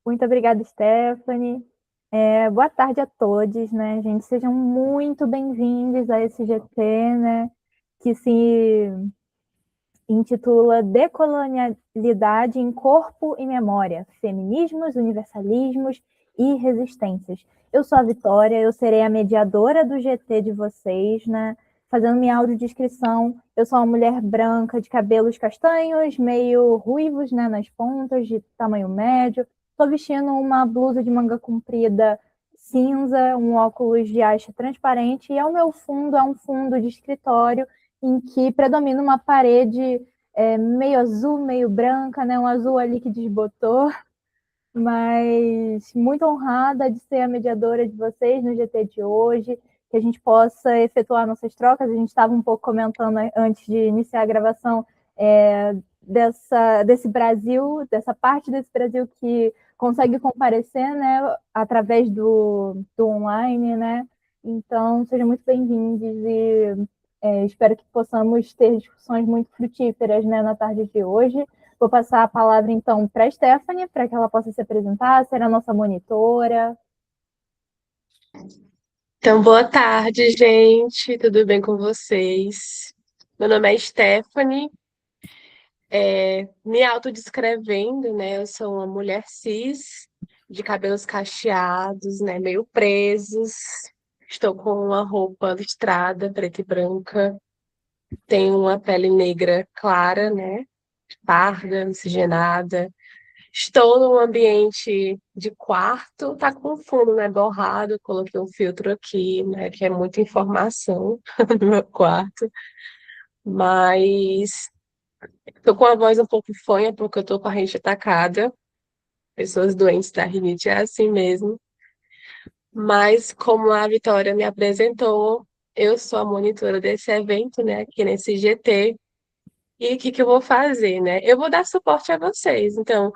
Muito obrigada, Stephanie. Boa tarde a todos, né, gente? Sejam muito bem-vindos a esse GT, né, que se intitula Decolonialidade em Corpo e Memória, Feminismos, Universalismos e Resistências. Eu sou a Vitória, eu serei a mediadora do GT de vocês, né, fazendo minha audiodescrição. Eu sou uma mulher branca de cabelos castanhos, meio ruivos, né, nas pontas, de tamanho médio. Estou vestindo uma blusa de manga comprida cinza, um óculos de haste transparente, e ao meu fundo é um fundo de escritório em que predomina uma parede meio azul, meio branca, né? Um azul ali que desbotou, mas muito honrada de ser a mediadora de vocês no GT de hoje, que a gente possa efetuar nossas trocas. A gente estava um pouco comentando antes de iniciar a gravação desse Brasil, dessa parte desse Brasil que consegue comparecer, né, através do online, né? Então, sejam muito bem-vindos e espero que possamos ter discussões muito frutíferas, né, na tarde de hoje. Vou passar a palavra, então, para a Stephanie, para que ela possa se apresentar, ser a nossa monitora. Então, boa tarde, gente. Tudo bem com vocês? Meu nome é Stephanie. Me autodescrevendo, né? Eu sou uma mulher cis, de cabelos cacheados, né? Meio presos. Estou com uma roupa listrada, preta e branca. Tenho uma pele negra clara, né? Parda, miscigenada. Estou num ambiente de quarto, tá com fundo, né, borrado, coloquei um filtro aqui, né, que é muita informação no meu quarto, mas tô com a voz um pouco fanha porque eu tô com a rinite atacada, pessoas doentes da rinite é assim mesmo, mas como a Vitória me apresentou, eu sou a monitora desse evento, né, aqui nesse GT, e o que que eu vou fazer, né? Eu vou dar suporte a vocês, então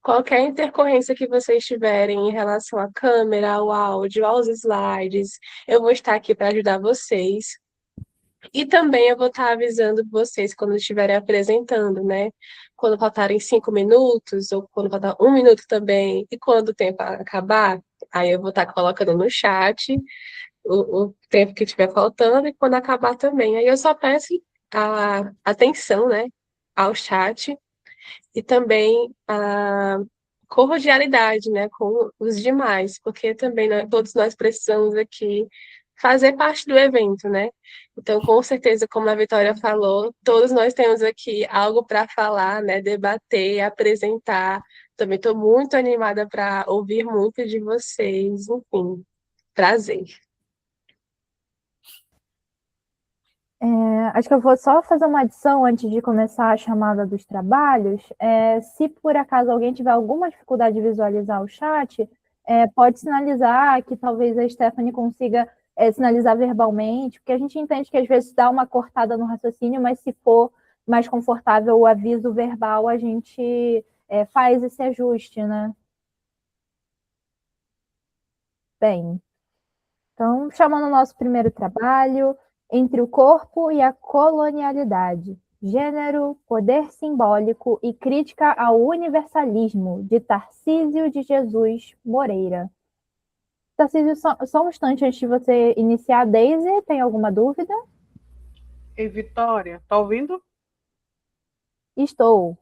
qualquer intercorrência que vocês tiverem em relação à câmera, ao áudio, aos slides, eu vou estar aqui para ajudar vocês. E também eu vou estar avisando vocês quando estiverem apresentando, né? Quando faltarem 5 minutos, ou quando faltar 1 minuto também, e quando o tempo acabar, aí eu vou estar colocando no chat o tempo que estiver faltando e quando acabar também. Aí eu só peço a atenção, né, ao chat e também a cordialidade, né, com os demais, porque também todos nós precisamos aqui fazer parte do evento, né? Então, com certeza, como a Vitória falou, todos nós temos aqui algo para falar, né, debater, apresentar. Também estou muito animada para ouvir muito de vocês, enfim, prazer. Acho que eu vou só fazer uma adição antes de começar a chamada dos trabalhos. Se por acaso alguém tiver alguma dificuldade de visualizar o chat, pode sinalizar que talvez a Stephanie consiga sinalizar verbalmente, porque a gente entende que às vezes dá uma cortada no raciocínio, mas se for mais confortável o aviso verbal, a gente faz esse ajuste, né? Bem, então, chamando o nosso primeiro trabalho, Entre o Corpo e a Colonialidade, Gênero, Poder Simbólico e Crítica ao Universalismo, de Tarcísio de Jesus Moreira. Tarcísio, só um instante antes de você iniciar, Daisy, tem alguma dúvida? Ei, Vitória, tá ouvindo? Estou.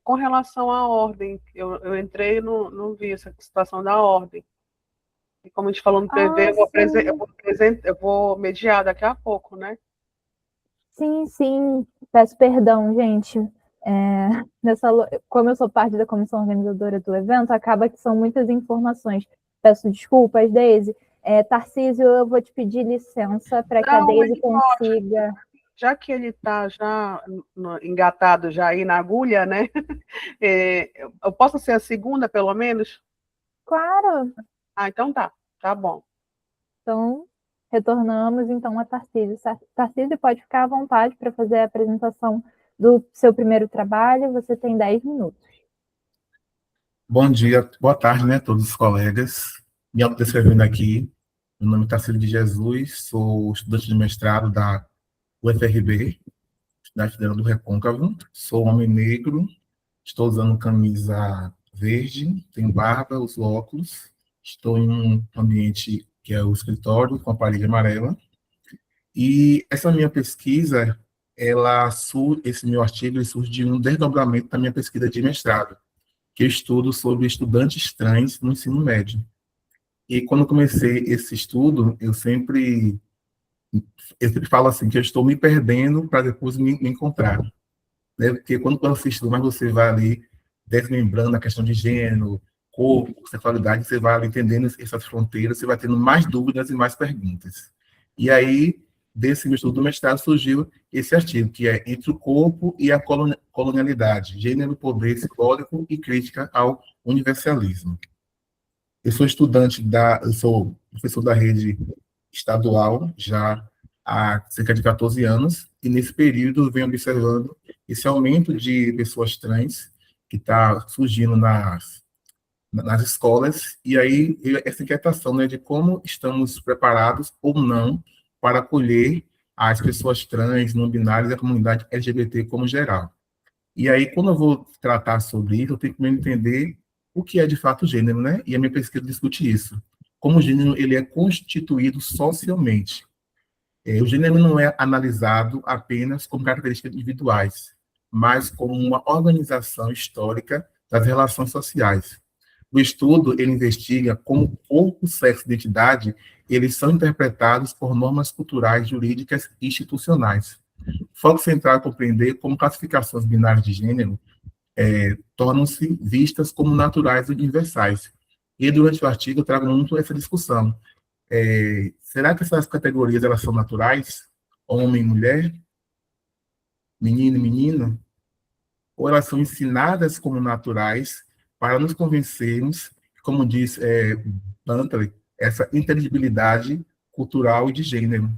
Com relação à ordem, eu entrei e não vi essa situação da ordem. E como a gente falou no PV, Ah, sim. eu vou mediar daqui a pouco, né? Sim, sim. Peço perdão, gente. Como eu sou parte da comissão organizadora do evento, acaba que são muitas informações. Peço desculpas, Deise. Tarcísio, eu vou te pedir licença para que a Não, Deise ele pode. consiga. Já que ele está já engatado já aí na agulha, né? Eu posso ser a segunda, pelo menos? Claro. Ah, então tá bom. Então, retornamos então a Tarcísio. Tarcísio, pode ficar à vontade para fazer a apresentação do seu primeiro trabalho. Você tem 10 minutos. Bom dia, boa tarde, né, todos os colegas. Me autodescrevendo aqui, meu nome é Tarcísio de Jesus, sou estudante de mestrado da UFRB, Universidade Federal do Recôncavo, sou homem negro, estou usando camisa verde, tenho barba, uso óculos, estou em um ambiente que é o escritório, com a parede amarela, e essa minha pesquisa, esse meu artigo, ele surge de um desdobramento da minha pesquisa de mestrado, que eu estudo sobre estudantes trans no ensino médio. E quando eu comecei esse estudo, eu sempre falo assim, que eu estou me perdendo para depois me encontrar, né? Porque quando você estuda, mas você vai ali desmembrando a questão de gênero, corpo, sexualidade, você vai ali entendendo essas fronteiras, você vai tendo mais dúvidas e mais perguntas. E aí, desse meu estudo do mestrado, surgiu esse artigo, que é Entre o Corpo e a Colonialidade, Gênero, Poder Simbólico e Crítica ao Universalismo. Eu sou professor da rede estadual já há cerca de 14 anos, e nesse período eu venho observando esse aumento de pessoas trans que está surgindo nas escolas, e aí essa inquietação, né, de como estamos preparados ou não para acolher as pessoas trans, não binárias e a comunidade LGBT como geral. E aí, quando eu vou tratar sobre isso, eu tenho que primeiro entender o que é de fato gênero, né? E a minha pesquisa discute isso. Como o gênero ele é constituído socialmente. O gênero não é analisado apenas como características individuais, mas como uma organização histórica das relações sociais. O estudo ele investiga como corpo, sexo e identidade eles são interpretados por normas culturais, jurídicas e institucionais. Foco central é compreender como classificações binárias de gênero tornam-se vistas como naturais e universais. E durante o artigo eu trago muito essa discussão. Será que essas categorias elas são naturais? Homem e mulher? Menino e menina? Ou elas são ensinadas como naturais para nos convencermos, como diz Butler, essa inteligibilidade cultural e de gênero.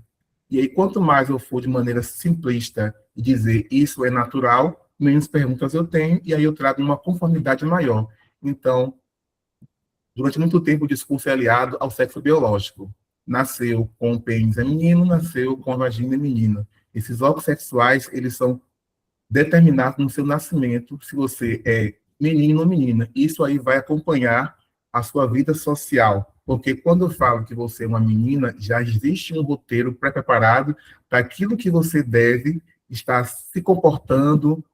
E aí, quanto mais eu for de maneira simplista e dizer isso é natural, menos perguntas eu tenho, e aí eu trago uma conformidade maior. Então, durante muito tempo, o discurso é aliado ao sexo biológico. Nasceu com o pênis é menino, nasceu com a vagina é menina. Esses órgãos sexuais, eles são determinados no seu nascimento, se você é menino ou menina. Isso aí vai acompanhar a sua vida social, porque quando eu falo que você é uma menina, já existe um roteiro pré-preparado para aquilo que você deve estar se comportando,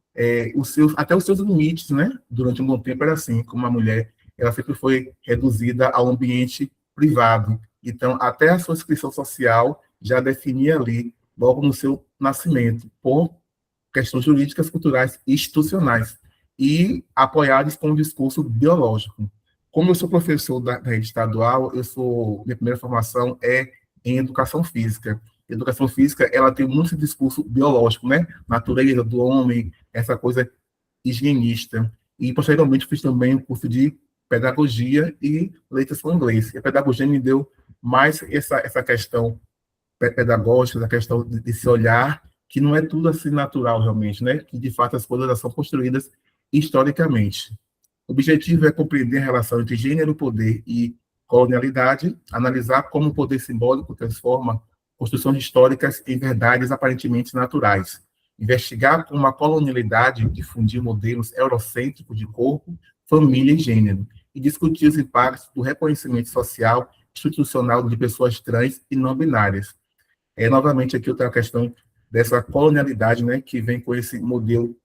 até os seus limites, né? Durante um bom tempo era assim, como uma mulher, ela sempre foi reduzida ao ambiente privado. Então, até a sua inscrição social já definia ali, logo no seu nascimento, por questões jurídicas, culturais e institucionais, e apoiados com um discurso biológico. Como eu sou professor da rede estadual, minha primeira formação é em educação física. Educação física, ela tem muito discurso biológico, né? Natureza do homem, essa coisa higienista. E, posteriormente, fiz também um curso de pedagogia e letras com inglês. E a pedagogia me deu mais essa questão pedagógica, essa questão desse olhar, que não é tudo assim natural, realmente, né? Que, de fato, as coisas são construídas historicamente. O objetivo é compreender a relação entre gênero, poder e colonialidade, analisar como o poder simbólico transforma construções históricas em verdades aparentemente naturais, investigar como a colonialidade difundiu modelos eurocêntricos de corpo, família e gênero, e discutir os impactos do reconhecimento social e institucional de pessoas trans e não binárias. Novamente, aqui outra questão dessa colonialidade, né, que vem com esse modelo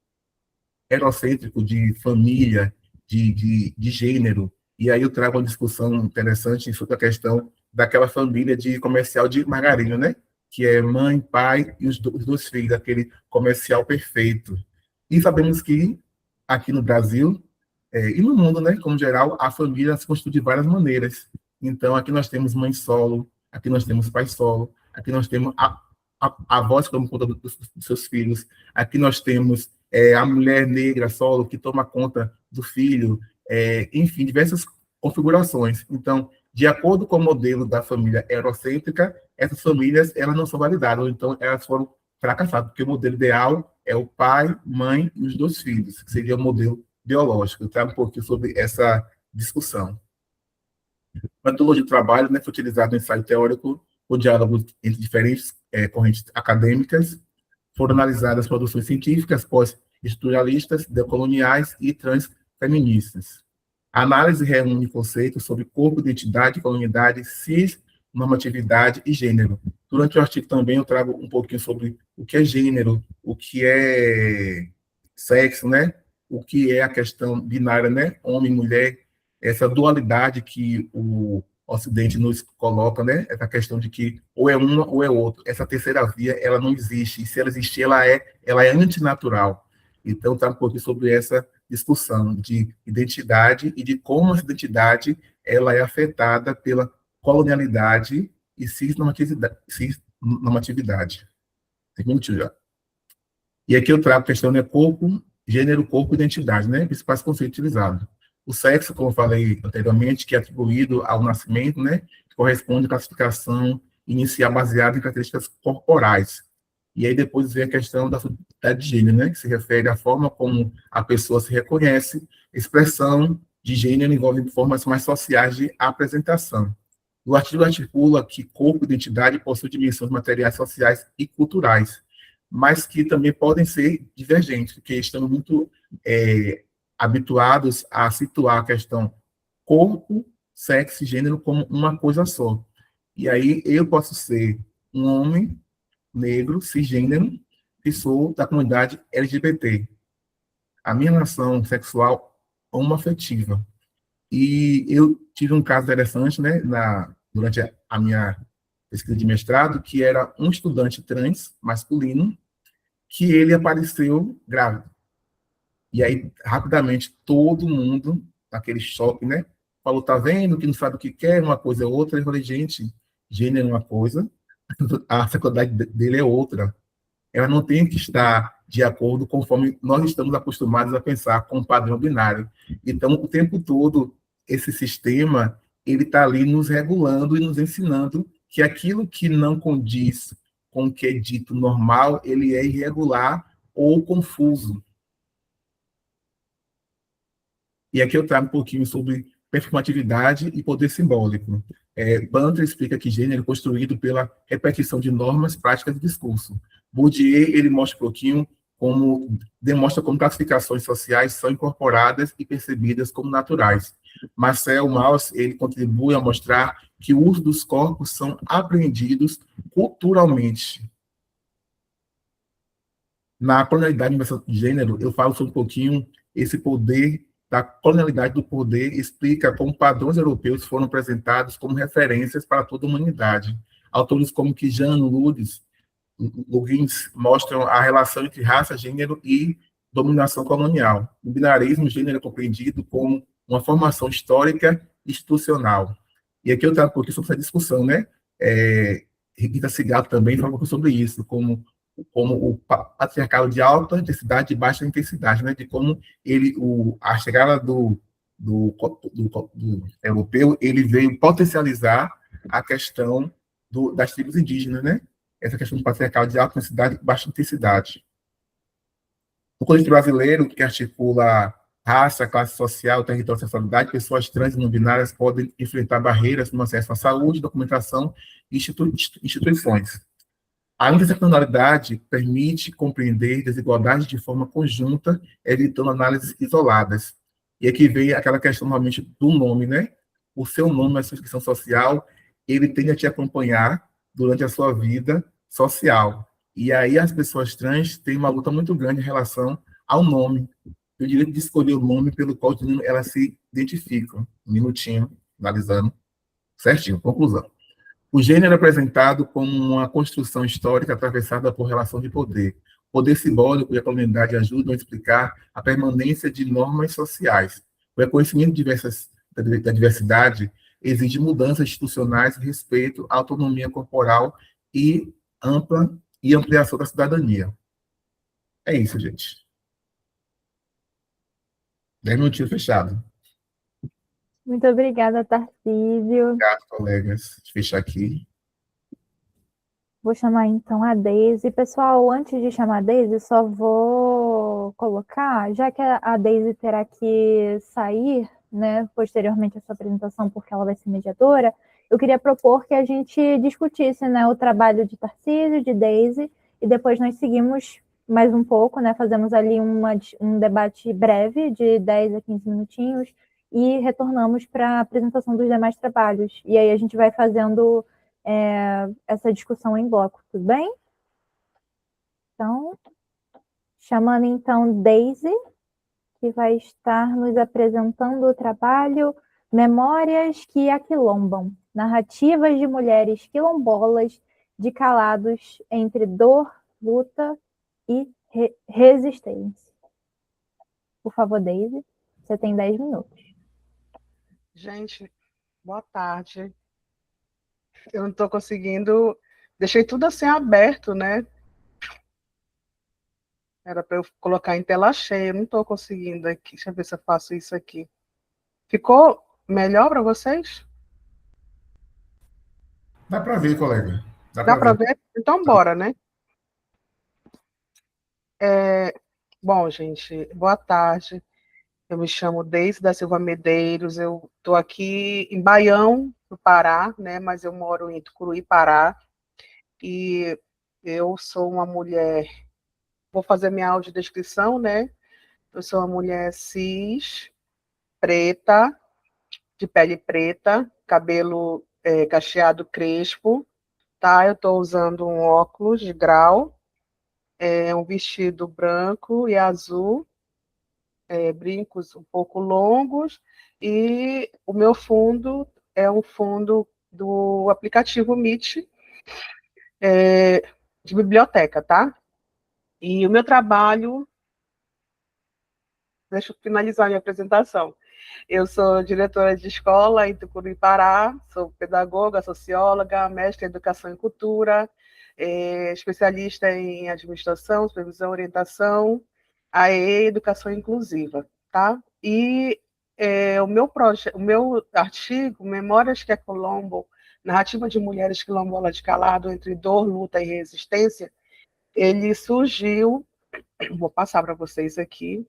eurocêntrico de família, de gênero, e aí eu trago uma discussão interessante sobre a questão daquela família de comercial de margarina, né? Que é mãe, pai e os dois filhos, aquele comercial perfeito. E sabemos que aqui no Brasil e no mundo, né, como geral, a família se constitui de várias maneiras. Então, aqui nós temos mãe solo, aqui nós temos pai solo, aqui nós temos a avó que toma conta dos seus filhos, aqui nós temos a mulher negra solo que toma conta do filho, enfim, diversas configurações. Então, de acordo com o modelo da família eurocêntrica, essas famílias elas não são validadas, ou então elas foram fracassadas, porque o modelo ideal é o pai, mãe e os dois filhos, que seria o modelo biológico. Eu trago um pouquinho sobre essa discussão. A metodologia de trabalho, né, foi utilizada no ensaio teórico, o diálogo entre diferentes correntes acadêmicas, foram analisadas produções científicas pós-estruturalistas, decoloniais e transfeministas. A análise reúne conceitos sobre corpo, identidade, colonialidade, cis, normatividade e gênero. Durante o artigo também eu trago um pouquinho sobre o que é gênero, o que é sexo, né? O que é a questão binária, né? Homem, mulher, essa dualidade que o Ocidente nos coloca, né? Essa questão de que ou é uma ou é outra. Essa terceira via, ela não existe. E se ela existir, ela é antinatural. Então, está um pouquinho sobre essa discussão de identidade e de como essa identidade ela é afetada pela colonialidade e cisnormatividade. Tem um minutinho já. E aqui eu trago a questão de corpo, gênero, corpo e identidade, né? Principais conceitos utilizados. O sexo, como eu falei anteriormente, que é atribuído ao nascimento, né? Corresponde à classificação inicial baseada em características corporais. E aí depois vem a questão da identidade de gênero, né? Que se refere à forma como a pessoa se reconhece. Expressão de gênero envolve formas mais sociais de apresentação. O artigo articula que corpo e identidade possuem dimensões materiais, sociais e culturais, mas que também podem ser divergentes, porque estamos muito habituados a situar a questão corpo, sexo e gênero como uma coisa só. E aí eu posso ser um homem negro, cisgênero, que sou da comunidade LGBT. A minha relação sexual é homoafetiva. E eu tive um caso interessante, né, durante a minha pesquisa de mestrado, que era um estudante trans masculino, que ele apareceu grávido. E aí, rapidamente, todo mundo, naquele choque, né, falou, tá vendo, que não sabe o que quer, uma coisa é outra. Eu falei, gente, gênero é uma coisa, a sexualidade dele é outra. Ela não tem que estar de acordo conforme nós estamos acostumados a pensar com o padrão binário. Então, o tempo todo, esse sistema, ele está ali nos regulando e nos ensinando que aquilo que não condiz com o que é dito normal, ele é irregular ou confuso. E aqui eu trago um pouquinho sobre performatividade e poder simbólico. Banter explica que gênero é construído pela repetição de normas, práticas e discurso. Bourdieu, ele mostra um pouquinho demonstra como classificações sociais são incorporadas e percebidas como naturais. Marcel Mauss, ele contribui a mostrar que o uso dos corpos são aprendidos culturalmente. Na colonialidade de gênero, eu falo sobre um pouquinho esse poder da colonialidade do poder, explica como padrões europeus foram apresentados como referências para toda a humanidade. Autores como Jean Luggins mostram a relação entre raça, gênero e dominação colonial. O binarismo, o gênero é compreendido como uma formação histórica e institucional. E aqui eu trago um pouquinho sobre essa discussão, né? Rita Segato também falou um pouco sobre isso, como o patriarcado de alta intensidade e baixa intensidade, né? De como a chegada do europeu, ele veio potencializar a questão das tribos indígenas, né? Essa questão do patriarcado de alta intensidade e baixa intensidade. O coletivo brasileiro, que articula raça, classe social, território e sexualidade, pessoas trans e não binárias podem enfrentar barreiras no acesso à saúde, documentação e instituições. A interseccionalidade permite compreender desigualdades de forma conjunta, evitando análises isoladas. E aqui vem aquela questão, normalmente, do nome, né? O seu nome, a sua inscrição social, ele tende a te acompanhar durante a sua vida social. E aí as pessoas trans têm uma luta muito grande em relação ao nome. O direito de escolher o nome pelo qual elas se identificam. Um minutinho, analisando. Certinho, conclusão. O gênero é apresentado como uma construção histórica atravessada por relação de poder. O poder simbólico e a colonialidade ajudam a explicar a permanência de normas sociais. O reconhecimento da diversidade exige mudanças institucionais, respeito à autonomia corporal e ampliação da cidadania. É isso, gente. 10 minutinhos fechado. Muito obrigada, Tarcísio. Obrigado, colegas. Deixa eu fechar aqui. Vou chamar, então, a Deise. Pessoal, antes de chamar a Deise, só vou colocar, já que a Deise terá que sair, né, posteriormente a sua apresentação, porque ela vai ser mediadora, eu queria propor que a gente discutisse, né, o trabalho de Tarcísio, de Deise, e depois nós seguimos mais um pouco, né, fazemos ali um debate breve, de 10 a 15 minutinhos, e retornamos para a apresentação dos demais trabalhos. E aí a gente vai fazendo essa discussão em bloco, tudo bem? Então, chamando então Daisy, que vai estar nos apresentando o trabalho Memórias que Aquilombam, narrativas de mulheres quilombolas de calados entre dor, luta e resistência. Por favor, Daisy, você tem 10 minutos. Gente, boa tarde. Eu não estou conseguindo... Deixei tudo assim aberto, né? Era para eu colocar em tela cheia, eu não estou conseguindo aqui. Deixa eu ver se eu faço isso aqui. Ficou melhor para vocês? Dá para ver, colega. Dá para ver? Então, bora, né? Bom, gente, boa tarde. Eu me chamo Deise da Silva Medeiros. Eu estou aqui em Baião, no Pará, né? Mas eu moro em Tucuruí, Pará. E eu sou uma mulher... Vou fazer minha audiodescrição, né? Eu sou uma mulher cis, preta, de pele preta, cabelo cacheado crespo, tá? Eu estou usando um óculos de grau, um vestido branco e azul, brincos um pouco longos, e o meu fundo é um fundo do aplicativo Meet, de biblioteca, tá? E o meu trabalho... Deixa eu finalizar minha apresentação. Eu sou diretora de escola em Tucuruí, Pará, sou pedagoga, socióloga, mestre em educação e cultura, especialista em administração, supervisão, orientação, AE, educação inclusiva, tá? E o meu artigo, Memórias que Aquilombam, narrativa de mulheres quilombolas de calado entre dor, luta e resistência, ele surgiu, vou passar para vocês aqui.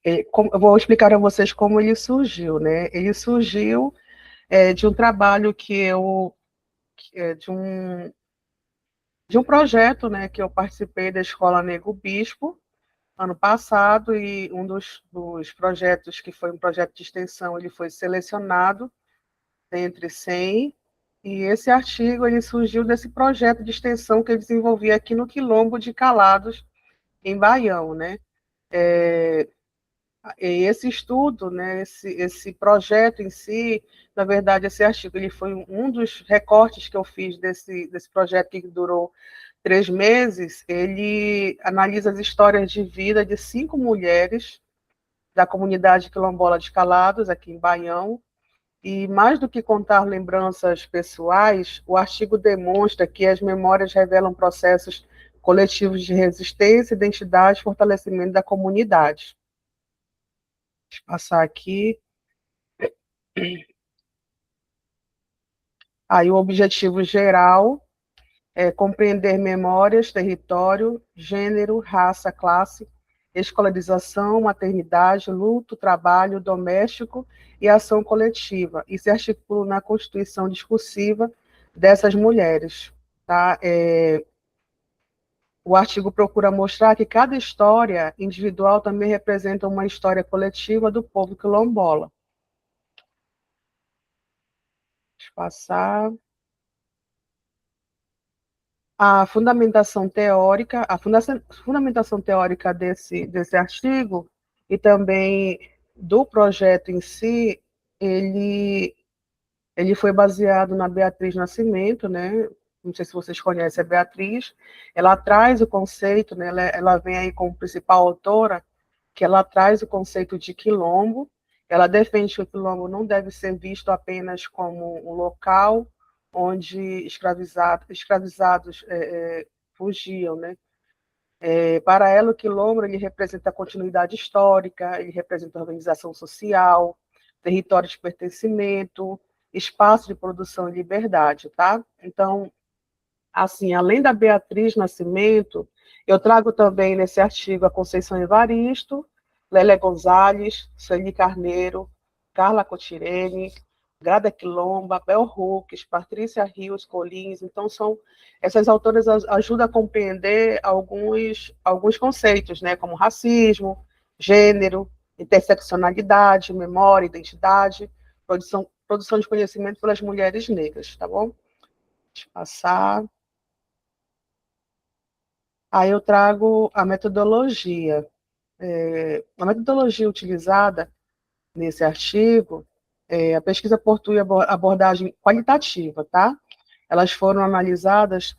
Eu vou explicar a vocês como ele surgiu, né? Ele surgiu de um trabalho de um projeto, né, que eu participei da Escola Nego Bispo ano passado, e um dos projetos, que foi um projeto de extensão, ele foi selecionado entre 100, e esse artigo ele surgiu desse projeto de extensão que eu desenvolvi aqui no Quilombo de Calados, em Baião, né? Esse estudo, né, esse projeto em si, na verdade, esse artigo, ele foi um dos recortes que eu fiz desse projeto que durou 3 meses. Ele analisa as histórias de vida de 5 mulheres da comunidade quilombola de Calados, aqui em Baião, e mais do que contar lembranças pessoais, o artigo demonstra que as memórias revelam processos coletivos de resistência, identidade e fortalecimento da comunidade. Deixa eu passar aqui. Aí o objetivo geral é compreender memórias, território, gênero, raça, classe, escolarização, maternidade, luto, trabalho doméstico e ação coletiva. E se articula na constituição discursiva dessas mulheres. Tá? O artigo procura mostrar que cada história individual também representa uma história coletiva do povo quilombola. Deixa eu passar. A fundamentação teórica, fundamentação teórica desse artigo e também do projeto em si, ele foi baseado na Beatriz Nascimento, né? Não sei se vocês conhecem a Beatriz. Ela traz o conceito, né? Ela vem aí como principal autora, que ela traz o conceito de quilombo. Ela defende que o quilombo não deve ser visto apenas como um local onde escravizados fugiam, né? Para ela, o quilombo ele representa a continuidade histórica, ele representa a organização social, território de pertencimento, espaço de produção e liberdade, tá? Então, assim, além da Beatriz Nascimento, eu trago também nesse artigo a Conceição Evaristo, Lélia Gonzalez, Sueli Carneiro, Carla Cotirene, Grada Quilomba, Bell Hooks, Patrícia Rios Colins. Então, essas autoras ajudam a compreender alguns conceitos, né, como racismo, gênero, interseccionalidade, memória, identidade, produção de conhecimento pelas mulheres negras, tá bom? Deixa eu passar. Aí eu trago a metodologia. A metodologia utilizada nesse artigo, a pesquisa possui abordagem qualitativa, tá? Elas foram analisadas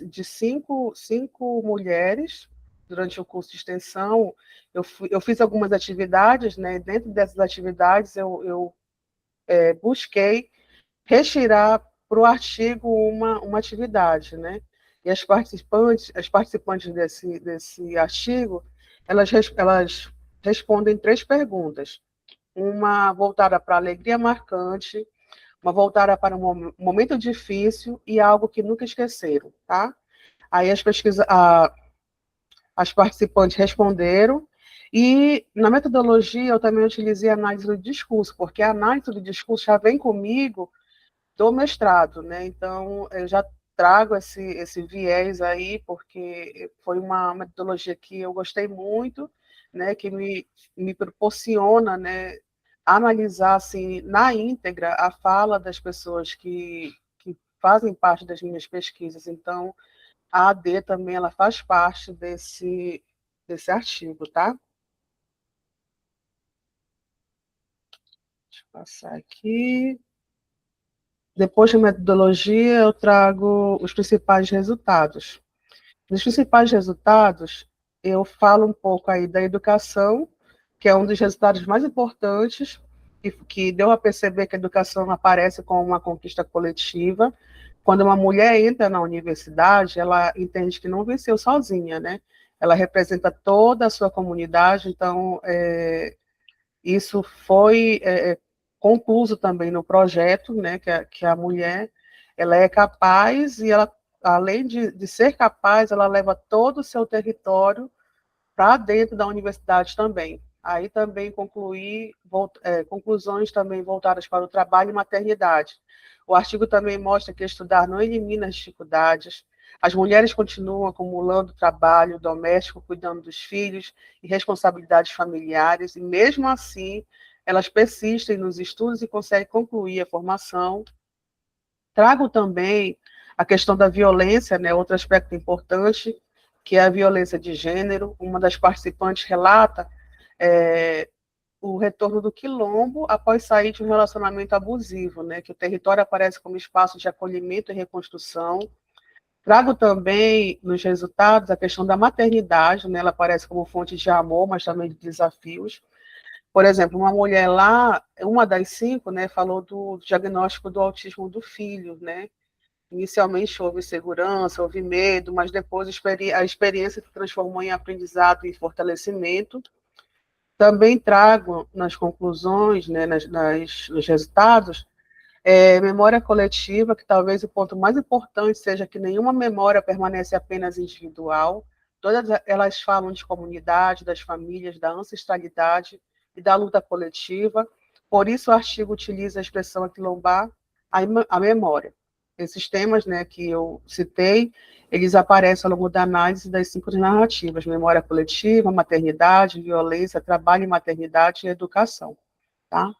de cinco mulheres durante o curso de extensão. Eu fiz algumas atividades, né? Dentro dessas atividades, eu busquei retirar para o artigo uma atividade, né? E as participantes desse artigo, elas respondem 3 perguntas. Uma voltada para a alegria marcante, uma voltada para um momento difícil e algo que nunca esqueceram, tá? Aí as participantes responderam, e na metodologia eu também utilizei a análise do discurso, porque a análise do discurso já vem comigo do mestrado, né? Então, eu já trago esse viés aí, porque foi uma metodologia que eu gostei muito, né? Que me proporciona, né? Analisar, assim, na íntegra, a fala das pessoas que fazem parte das minhas pesquisas. Então, a AD também, ela faz parte desse artigo, tá? Deixa eu passar aqui. Depois da metodologia, eu trago os principais resultados. Nos principais resultados, eu falo um pouco aí da educação, que é um dos resultados mais importantes, que deu a perceber que a educação aparece como uma conquista coletiva. Quando uma mulher entra na universidade, ela entende que não venceu sozinha, né? Ela representa toda a sua comunidade, então, isso foi concluso também no projeto, né, que a mulher, ela é capaz, e ela, além de ser capaz, ela leva todo o seu território para dentro da universidade também. Aí também conclusões também voltadas para o trabalho e maternidade. O artigo também mostra que estudar não elimina as dificuldades. As mulheres continuam acumulando trabalho doméstico, cuidando dos filhos e responsabilidades familiares, e mesmo assim elas persistem nos estudos e conseguem concluir a formação. Trago também a questão da violência, né, outro aspecto importante, que é a violência de gênero. Uma das participantes relata o retorno do quilombo após sair de um relacionamento abusivo, né, que o território aparece como espaço de acolhimento e reconstrução. Trago também nos resultados a questão da maternidade, né, ela aparece como fonte de amor, mas também de desafios. Por exemplo, uma mulher lá, uma das 5, né, falou do diagnóstico do autismo do filho, né. Inicialmente houve segurança, houve medo, mas depois a experiência se transformou em aprendizado e fortalecimento. Também trago nas conclusões, né, nos resultados, memória coletiva, que talvez o ponto mais importante seja que nenhuma memória permanece apenas individual. Todas elas falam de comunidade, das famílias, da ancestralidade e da luta coletiva. Por isso, o artigo utiliza a expressão aquilombar a memória. Esses temas, né, que eu citei, eles aparecem ao longo da análise das 5 narrativas: memória coletiva, maternidade, violência, trabalho e maternidade e educação. Tá?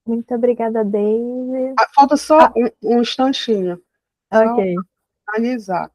Muito obrigada, Daisy. Falta só um instantinho, só Ok. analisar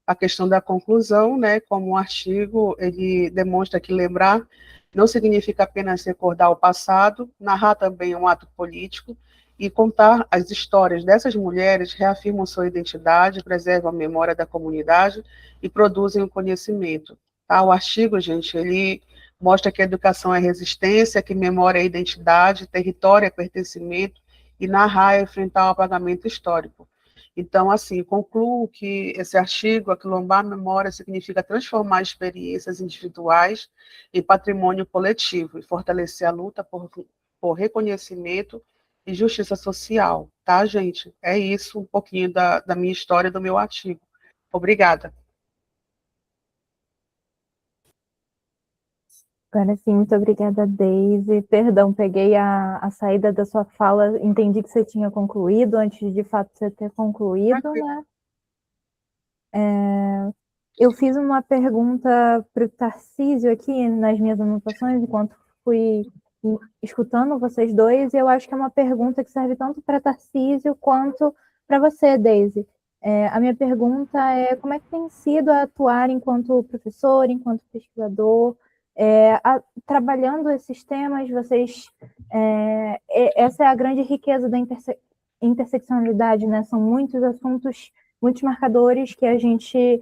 a questão da conclusão, né? Como o artigo ele demonstra que lembrar não significa apenas recordar o passado, narrar também é um ato político, e contar as histórias dessas mulheres reafirmam sua identidade, preservam a memória da comunidade e produzem o conhecimento. Tá? O artigo, gente, ele mostra que a educação é resistência, que memória é identidade, território é pertencimento, e narrar é enfrentar o apagamento histórico. Então, assim, concluo que esse artigo, aquilombar a memória, significa transformar experiências individuais em patrimônio coletivo e fortalecer a luta por reconhecimento e justiça social, tá, gente? É isso, um pouquinho da minha história, do meu artigo. Obrigada. Agora sim, muito obrigada, Deise. Perdão, peguei a saída da sua fala, entendi que você tinha concluído, antes de fato você ter concluído, né? Eu fiz uma pergunta para o Tarcísio aqui nas minhas anotações, enquanto fui escutando vocês dois, e eu acho que é uma pergunta que serve tanto para Tarcísio quanto para você, Deise. A minha pergunta é como é que tem sido atuar enquanto professor, enquanto pesquisador, trabalhando esses temas, vocês... essa é a grande riqueza da interseccionalidade, né? São muitos assuntos, muitos marcadores que a gente...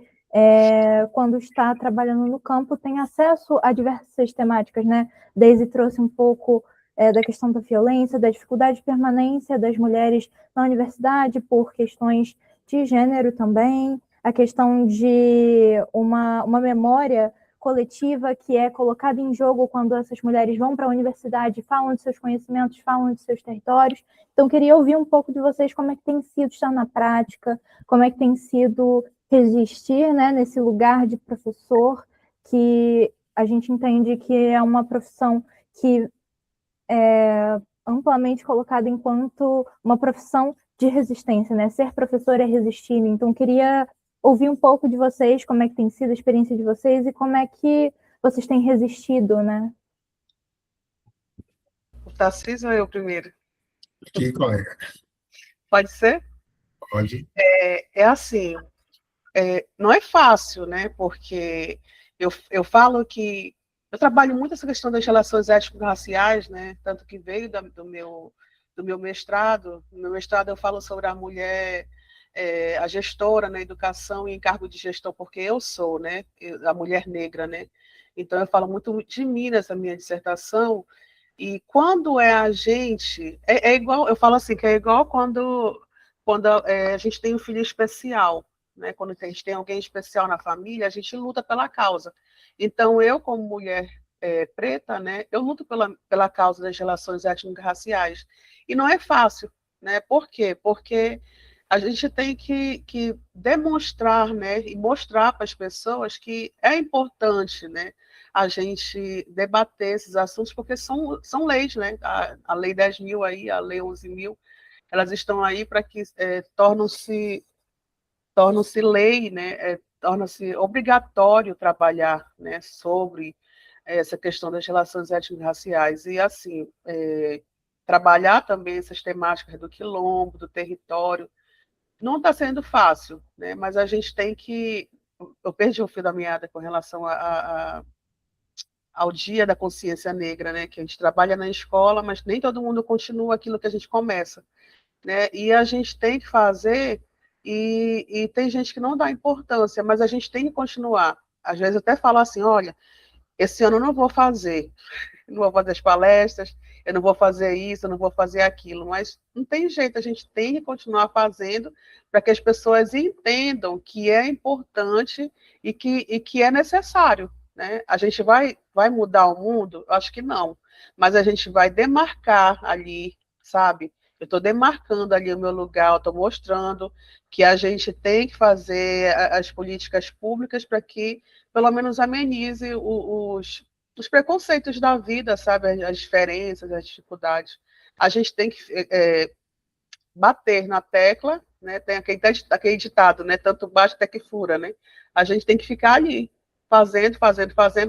quando está trabalhando no campo, tem acesso a diversas temáticas, né? Deise trouxe um pouco da questão da violência, da dificuldade de permanência das mulheres na universidade por questões de gênero também, a questão de uma memória coletiva que é colocada em jogo quando essas mulheres vão para a universidade, falam de seus conhecimentos, falam de seus territórios. Então, queria ouvir um pouco de vocês como é que tem sido estar na prática, como é que tem sido resistir, né, nesse lugar de professor, que a gente entende que é uma profissão que é amplamente colocada enquanto uma profissão de resistência, né? Ser professor é resistir. Então, queria ouvir um pouco de vocês, como é que tem sido a experiência de vocês e como é que vocês têm resistido, né? O Tarcísio ou eu primeiro? Aqui, colega. Pode ser? Pode. É assim, não é fácil, né? Porque eu falo que eu trabalho muito essa questão das relações étnico-raciais, né? Tanto que veio do meu mestrado. No meu mestrado eu falo sobre a mulher, a gestora na educação e em cargo de gestão, porque eu sou, né? A mulher negra, né? Então eu falo muito de mim nessa minha dissertação. E quando é a gente, é igual, eu falo assim, que é igual quando a gente tem um filho especial, né? Quando a gente tem alguém especial na família, a gente luta pela causa. Então, eu, como mulher preta, né, eu luto pela causa das relações étnico-raciais. E não é fácil, né? Por quê? Porque a gente tem que demonstrar, né, e mostrar para as pessoas que é importante, né, a gente debater esses assuntos, porque são leis, né? A Lei 10.000 aí, a Lei 11.000, elas estão aí para que tornam-se lei, né? Torna-se obrigatório trabalhar, né, sobre essa questão das relações étnico-raciais. E, assim, trabalhar também essas temáticas do quilombo, do território, não está sendo fácil, né? Mas a gente tem que... Eu perdi o fio da meada com relação ao Dia da Consciência Negra, né? Que a gente trabalha na escola, mas nem todo mundo continua aquilo que a gente começa, né? E a gente tem que fazer, e tem gente que não dá importância, mas a gente tem que continuar. Às vezes eu até falo assim, olha, esse ano eu não vou fazer as palestras, eu não vou fazer isso, eu não vou fazer aquilo, mas não tem jeito, a gente tem que continuar fazendo para que as pessoas entendam que é importante e que é necessário, né? A gente vai mudar o mundo? Eu acho que não, mas a gente vai demarcar ali, sabe? Eu estou demarcando ali o meu lugar, estou mostrando que a gente tem que fazer as políticas públicas para que, pelo menos, amenize os preconceitos da vida, sabe? As diferenças, as dificuldades. A gente tem que bater na tecla, né? Tem aquele ditado, né? Tanto bate até que fura, né? A gente tem que ficar ali, fazendo,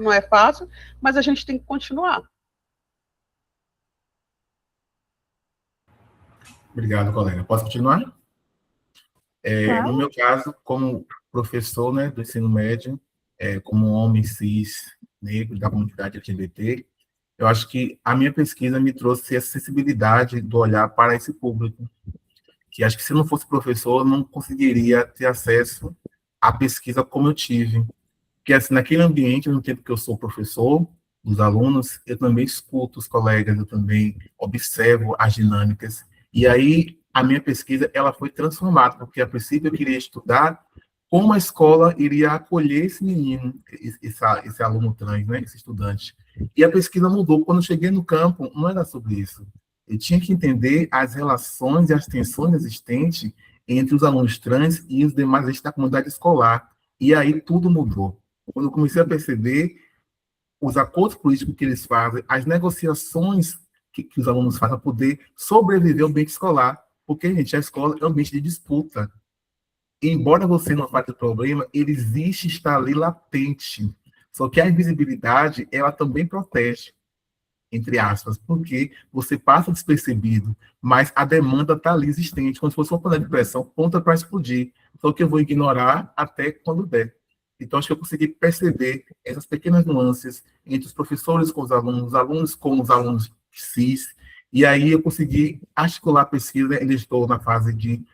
não é fácil, mas a gente tem que continuar. Obrigado, colega. Posso continuar? Claro. No meu caso, como professor, né, do ensino médio, como homem cis, negro, da comunidade LGBT, eu acho que a minha pesquisa me trouxe essa sensibilidade do olhar para esse público, que acho que se eu não fosse professor, eu não conseguiria ter acesso à pesquisa como eu tive. Porque, assim, naquele ambiente, no tempo que eu sou professor, dos alunos, eu também escuto os colegas, eu também observo as dinâmicas. E aí, a minha pesquisa, ela foi transformada, porque, a princípio, eu queria estudar como a escola iria acolher esse menino, esse aluno trans, né, esse estudante. E a pesquisa mudou. Quando eu cheguei no campo, não era sobre isso. Eu tinha que entender as relações e as tensões existentes entre os alunos trans e os demais agentes da comunidade escolar. E aí tudo mudou. Quando eu comecei a perceber os acordos políticos que eles fazem, as negociações que os alunos fazem para poder sobreviver ao ambiente escolar. Porque, gente, a escola é um ambiente de disputa. E, embora você não fale do problema, ele existe, está ali latente. Só que a invisibilidade, ela também protege, entre aspas, porque você passa despercebido, mas a demanda está ali existente, como se fosse uma panela de pressão, pronta para explodir. Só que eu vou ignorar até quando der. Então, acho que eu consegui perceber essas pequenas nuances entre os professores com os alunos com os alunos cis, e aí eu consegui articular a pesquisa, ainda estou na fase de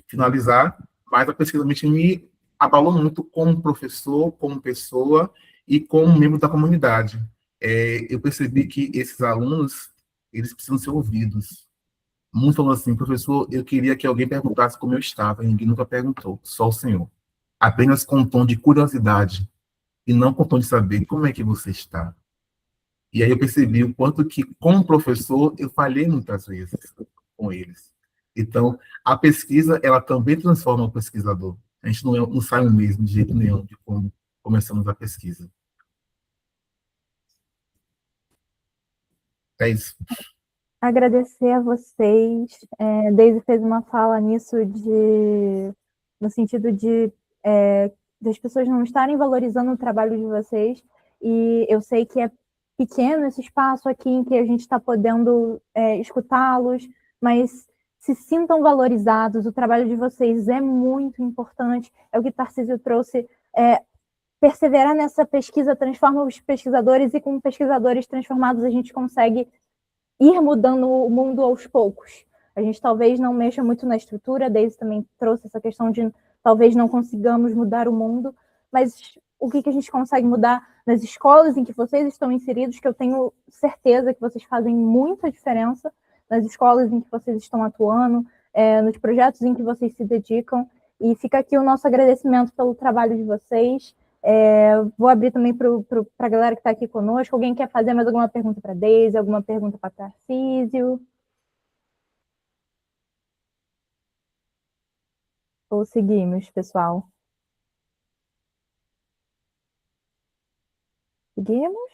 finalizar, mas a pesquisa realmente me abalou muito como professor, como pessoa e como membro da comunidade. Eu percebi que esses alunos, eles precisam ser ouvidos. Muitos falam assim, professor, eu queria que alguém perguntasse como eu estava, e ninguém nunca perguntou, só o senhor. Apenas com um tom de curiosidade, e não com um tom de saber como é que você está. E aí eu percebi o quanto que, como professor, eu falhei muitas vezes com eles. Então, a pesquisa, ela também transforma o pesquisador. A gente não sai o mesmo de jeito nenhum de como começamos a pesquisa. É isso. Agradecer a vocês. Daisy fez uma fala nisso no sentido de das pessoas não estarem valorizando o trabalho de vocês, e eu sei que é pequeno esse espaço aqui em que a gente está podendo escutá-los, mas se sintam valorizados, o trabalho de vocês é muito importante, é o que Tarcísio trouxe, perseverar nessa pesquisa transforma os pesquisadores, e com pesquisadores transformados a gente consegue ir mudando o mundo aos poucos. A gente talvez não mexa muito na estrutura, Daisy também trouxe essa questão de talvez não consigamos mudar o mundo, mas o que a gente consegue mudar nas escolas em que vocês estão inseridos, que eu tenho certeza que vocês fazem muita diferença, nas escolas em que vocês estão atuando, nos projetos em que vocês se dedicam, e fica aqui o nosso agradecimento pelo trabalho de vocês. Vou abrir também para a galera que está aqui conosco. Alguém quer fazer mais alguma pergunta para a Daisy, alguma pergunta para Tarcísio? Ou seguimos, pessoal? Seguimos?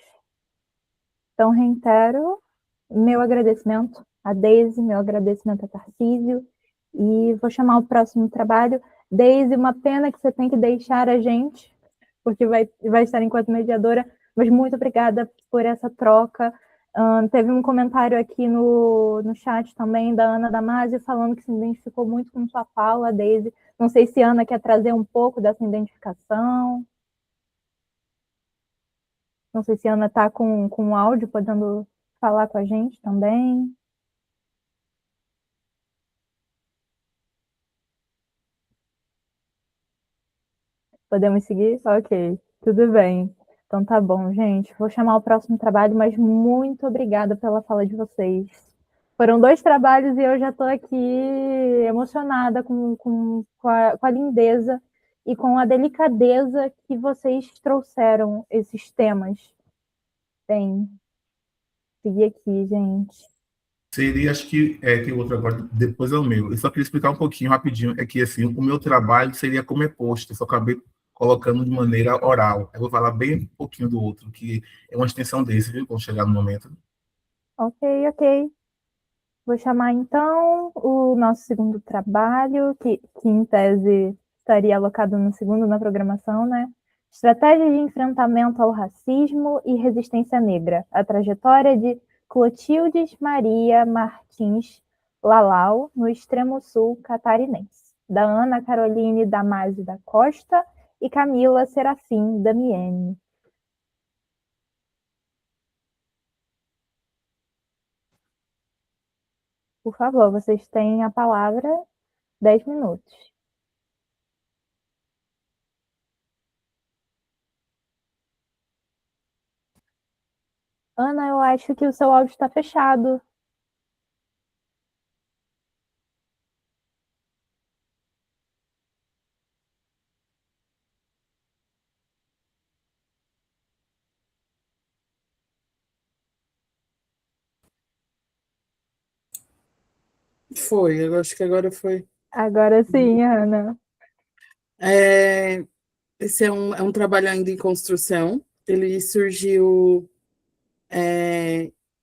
Então, reitero meu agradecimento a Daisy, meu agradecimento a Tarcísio, e vou chamar o próximo trabalho. Daisy, uma pena que você tem que deixar a gente, porque vai estar enquanto mediadora, mas muito obrigada por essa troca. Teve um comentário aqui no chat também da Ana Damasio falando que se identificou muito com sua fala, Daisy. Não sei se a Ana quer trazer um pouco dessa identificação. Não sei se a Ana está com o áudio, podendo falar com a gente também. Podemos seguir? Ok, tudo bem. Então tá bom, gente. Vou chamar o próximo trabalho, mas muito obrigada pela fala de vocês. Foram 2 trabalhos e eu já estou aqui emocionada com a lindeza e com a delicadeza que vocês trouxeram esses temas. Bem, seguir aqui, gente. Seria, acho que tem outro agora, depois é o meu. Eu só queria explicar um pouquinho rapidinho, é que assim, o meu trabalho seria como é posto, eu só acabei colocando de maneira oral. Eu vou falar bem um pouquinho do outro, que é uma extensão desse, viu, quando chegar no momento. Ok. Vou chamar, então, o nosso segundo trabalho, que em tese estaria alocado no segundo na programação, né? Estratégia de enfrentamento ao racismo e resistência negra. A trajetória de Clotildes Maria Martins Lalau, no extremo sul catarinense. Da Ana Caroline Damasio da Costa e Camila Serafim Damiani. Por favor, vocês têm a palavra, 10 minutos. Ana, eu acho que o seu áudio está fechado. Foi, eu acho que agora foi. Agora sim, Ana. Esse é um trabalho ainda em construção. ele surgiu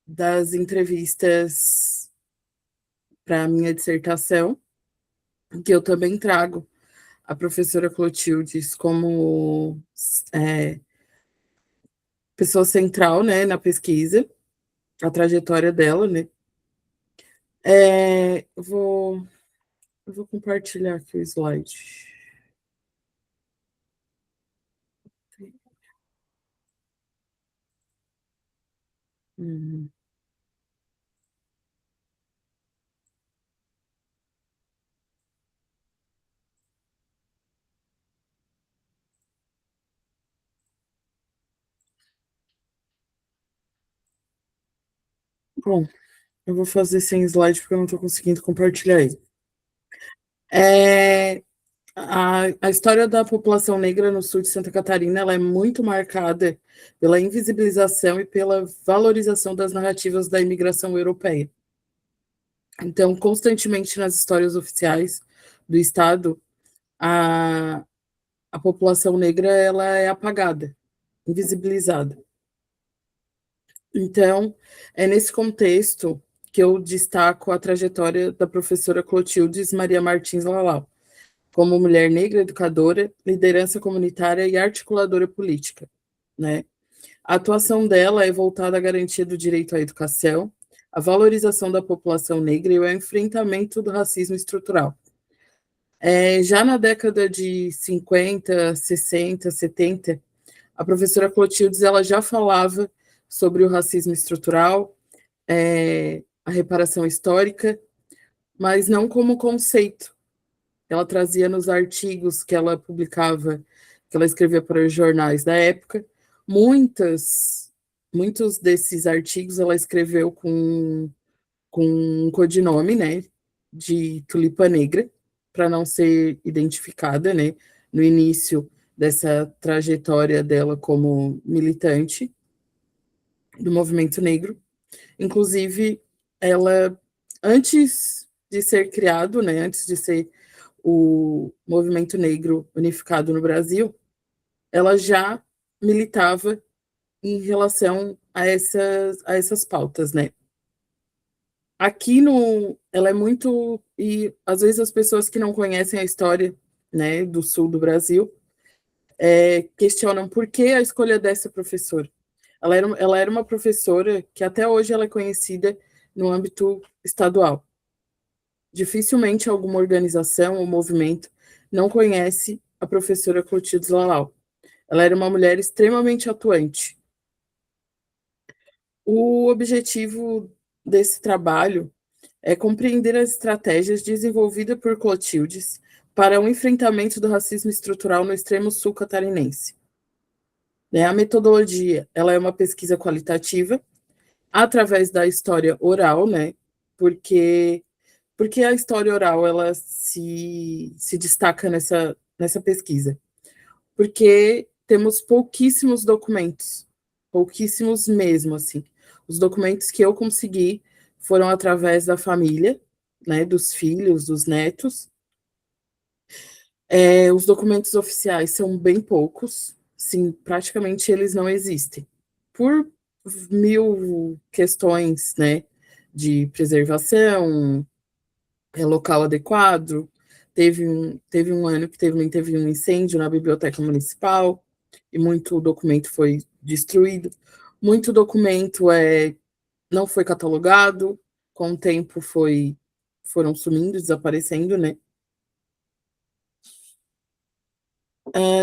das entrevistas para a minha dissertação, que eu também trago a professora Clotildes como pessoa central, né, na pesquisa, a trajetória dela, né. Eu vou compartilhar aqui o slide. Bom, eu vou fazer sem slide porque eu não estou conseguindo compartilhar aí. A história da população negra no sul de Santa Catarina ela é muito marcada pela invisibilização e pela valorização das narrativas da imigração europeia. Então, constantemente nas histórias oficiais do Estado, a população negra ela é apagada, invisibilizada. Então, é nesse contexto que eu destaco a trajetória da professora Clotildes Maria Martins Lalau, como mulher negra, educadora, liderança comunitária e articuladora política, né? A atuação dela é voltada à garantia do direito à educação, à valorização da população negra e ao enfrentamento do racismo estrutural. Já na década de 50, 60, 70, a professora Clotildes ela já falava sobre o racismo estrutural, a reparação histórica, mas não como conceito. Ela trazia nos artigos que ela publicava, que ela escrevia para os jornais da época, muitos desses artigos ela escreveu com um codinome, né, de Tulipa Negra, para não ser identificada, né, no início dessa trajetória dela como militante do movimento negro. Inclusive, ela, antes de ser criado, né, antes de ser o movimento negro unificado no Brasil, ela já militava em relação a essas pautas, né? Aqui ela é muito, e às vezes as pessoas que não conhecem a história, né, do sul do Brasil, questionam por que a escolha dessa professora. Ela era uma professora que até hoje ela é conhecida no âmbito estadual. Dificilmente alguma organização ou movimento não conhece a professora Clotildes Lalau. Ela era uma mulher extremamente atuante. O objetivo desse trabalho é compreender as estratégias desenvolvidas por Clotildes para o enfrentamento do racismo estrutural no extremo sul catarinense. A metodologia ela é uma pesquisa qualitativa através da história oral, né? Porque a história oral ela se destaca nessa pesquisa? Porque temos pouquíssimos documentos, pouquíssimos mesmo, assim. Os documentos que eu consegui foram através da família, né, dos filhos, dos netos. Os documentos oficiais são bem poucos, sim, praticamente eles não existem. Por mil questões, né, de preservação, local adequado. Teve um ano que teve um incêndio na biblioteca municipal e muito documento foi destruído. Muito documento não foi catalogado, com o tempo foram sumindo, desaparecendo, né?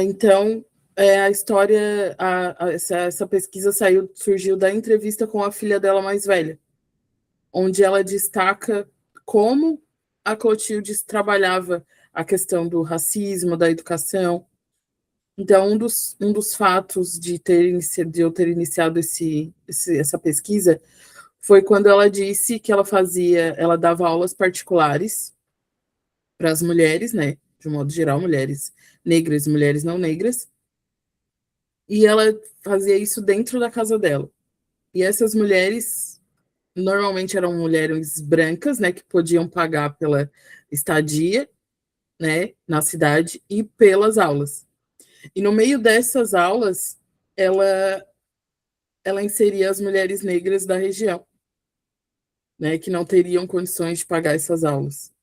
Então, a história, essa pesquisa surgiu da entrevista com a filha dela mais velha, onde ela destaca como a Clotildes trabalhava a questão do racismo, da educação. Então, um dos fatos de eu ter iniciado essa pesquisa foi quando ela disse que ela dava aulas particulares para as mulheres, né, de um modo geral, mulheres negras e mulheres não negras, e ela fazia isso dentro da casa dela. E essas mulheres normalmente eram mulheres brancas, né, que podiam pagar pela estadia, né, na cidade e pelas aulas. E no meio dessas aulas, ela inseria as mulheres negras da região, né, que não teriam condições de pagar essas aulas.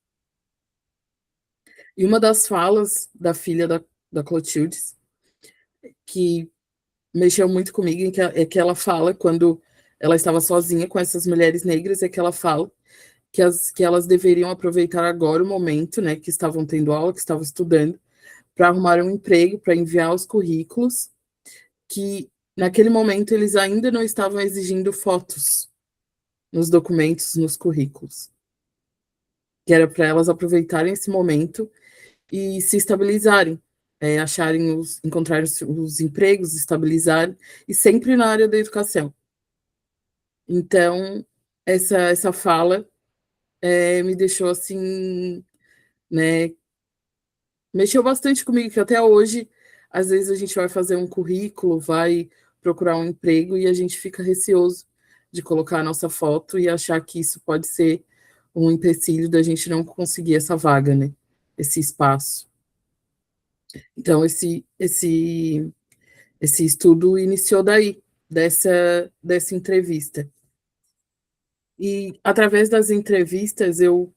E uma das falas da filha da Clotildes, que mexeu muito comigo, é que ela fala, quando ela estava sozinha com essas mulheres negras, é que ela fala que elas deveriam aproveitar agora o momento, né, que estavam tendo aula, que estavam estudando, para arrumar um emprego, para enviar os currículos, que naquele momento eles ainda não estavam exigindo fotos nos documentos, nos currículos. Que era para elas aproveitarem esse momento e se estabilizarem, encontrarem os empregos, estabilizarem, e sempre na área da educação. Então, essa fala me deixou assim, né, mexeu bastante comigo, que até hoje, às vezes a gente vai fazer um currículo, vai procurar um emprego e a gente fica receoso de colocar a nossa foto e achar que isso pode ser um empecilho da gente não conseguir essa vaga, né? Esse espaço. Então, esse estudo iniciou daí, dessa entrevista. E, através das entrevistas, eu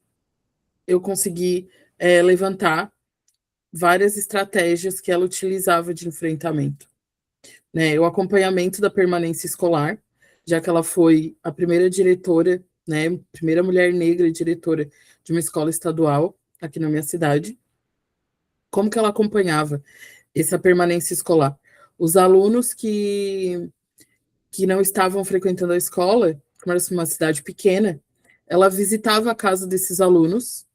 consegui levantar várias estratégias que ela utilizava de enfrentamento. Né? O acompanhamento da permanência escolar, já que ela foi a primeira diretora, né, primeira mulher negra diretora de uma escola estadual aqui na minha cidade. Como que ela acompanhava essa permanência escolar? Os alunos que não estavam frequentando a escola, como era uma cidade pequena, ela visitava a casa desses alunos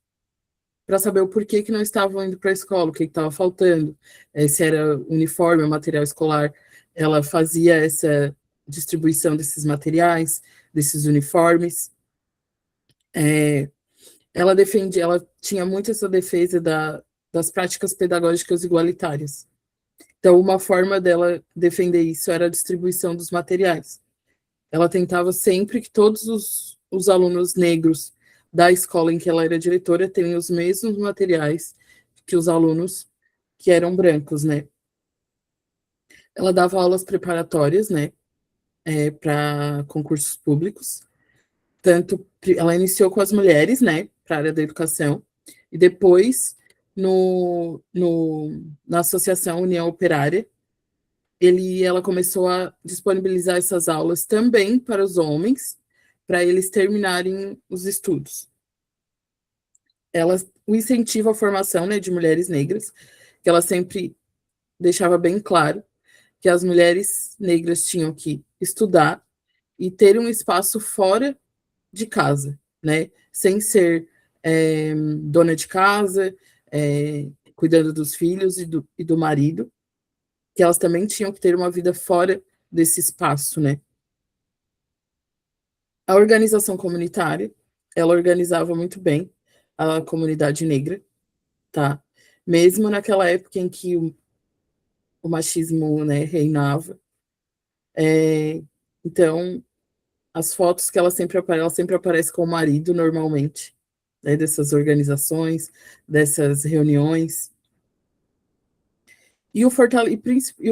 para saber o porquê que não estavam indo para a escola, o que estava faltando, se era uniforme, material escolar. Ela fazia essa distribuição desses materiais, desses uniformes. Ela tinha muito essa defesa das práticas pedagógicas igualitárias. Então, uma forma dela defender isso era a distribuição dos materiais. Ela tentava sempre que todos os alunos negros da escola em que ela era diretora tenham os mesmos materiais que os alunos que eram brancos, né? Ela dava aulas preparatórias, né, para concursos públicos. Ela iniciou com as mulheres, né, para a área da educação, e depois, na Associação União Operária, ela começou a disponibilizar essas aulas também para os homens, para eles terminarem os estudos. O incentivo à formação, né, de mulheres negras, que ela sempre deixava bem claro que as mulheres negras tinham que estudar e ter um espaço fora de casa, né, sem ser dona de casa, cuidando dos filhos e do marido, que elas também tinham que ter uma vida fora desse espaço, né. A organização comunitária, ela organizava muito bem a comunidade negra, tá? Mesmo naquela época em que o machismo, né, reinava. Então, as fotos que ela sempre aparece com o marido, normalmente, né, dessas organizações, dessas reuniões. E o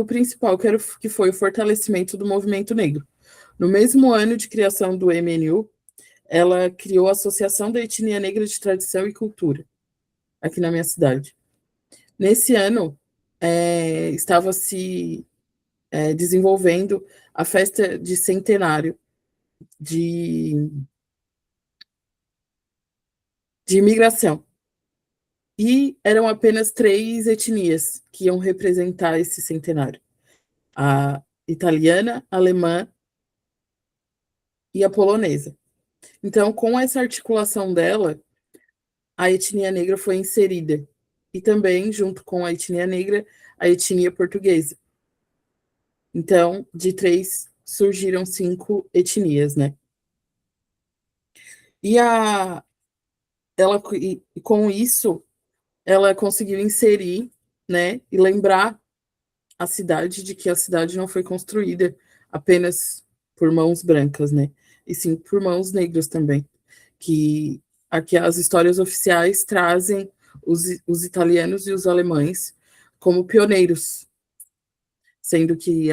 principal, que foi o fortalecimento do movimento negro. No mesmo ano de criação do MNU, ela criou a Associação da Etnia Negra de Tradição e Cultura, aqui na minha cidade. Nesse ano, estava se desenvolvendo a festa de centenário de imigração. E eram apenas 3 etnias que iam representar esse centenário: a italiana, a alemã e a polonesa. Então, com essa articulação dela, a etnia negra foi inserida. E também, junto com a etnia negra, a etnia portuguesa. Então, de 3, surgiram 5 etnias, né? E com isso, ela conseguiu inserir, né, e lembrar a cidade de que a cidade não foi construída apenas por mãos brancas, né, e sim por mãos negras também, que aqui as histórias oficiais trazem os italianos e os alemães como pioneiros, sendo que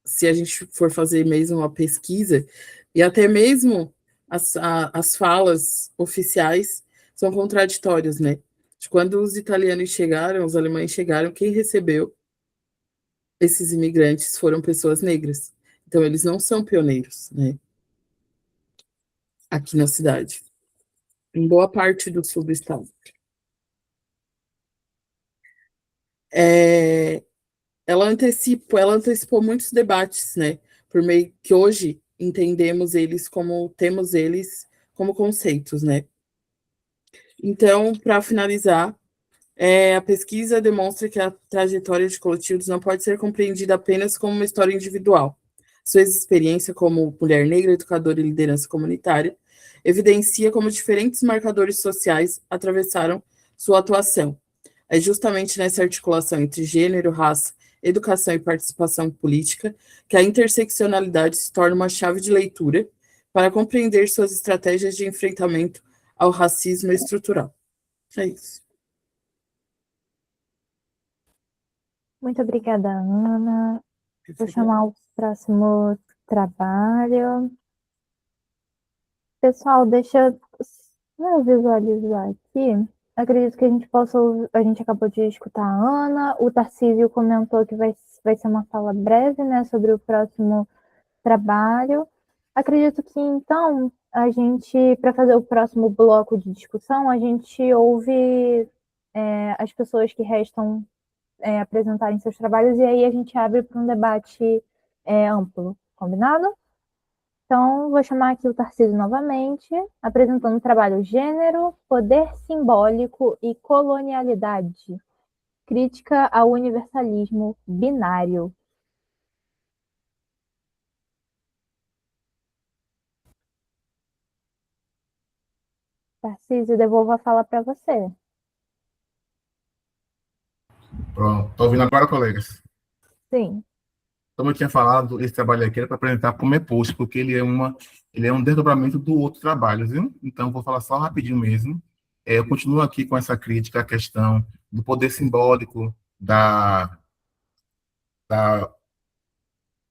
se a gente for fazer mesmo uma pesquisa, e até mesmo as falas oficiais são contraditórias, né? Quando os italianos chegaram, os alemães chegaram, quem recebeu esses imigrantes foram pessoas negras. Então, eles não são pioneiros, né? Aqui na cidade, em boa parte do sul do estado. Ela antecipou muitos debates, né? Por meio que hoje temos eles como conceitos, né? Então, para finalizar, a pesquisa demonstra que a trajetória de Clotilde não pode ser compreendida apenas como uma história individual. Sua experiência como mulher negra, educadora e liderança comunitária evidencia como diferentes marcadores sociais atravessaram sua atuação. É justamente nessa articulação entre gênero, raça, educação e participação política que a interseccionalidade se torna uma chave de leitura para compreender suas estratégias de enfrentamento ao racismo estrutural. É isso. Muito obrigada, Ana. Vou chamar o próximo trabalho. Pessoal, deixa eu visualizar aqui. Acredito que a gente acabou de escutar a Ana, o Tarcísio comentou que vai ser uma fala breve, né, sobre o próximo trabalho. Acredito que, então, para fazer o próximo bloco de discussão, a gente ouve as pessoas que restam apresentarem seus trabalhos, e aí a gente abre para um debate amplo, combinado? Então, vou chamar aqui o Tarcísio novamente, apresentando o trabalho Gênero, Poder Simbólico e Colonialidade, Crítica ao Universalismo Binário. Tarcísio, devolvo a fala para você. Pronto. Estão ouvindo agora, colegas? Sim. Como eu tinha falado, esse trabalho aqui era para apresentar como é posto, porque ele é um desdobramento do outro trabalho, viu? Então, vou falar só rapidinho mesmo. Eu continuo aqui com essa crítica à questão do poder simbólico, da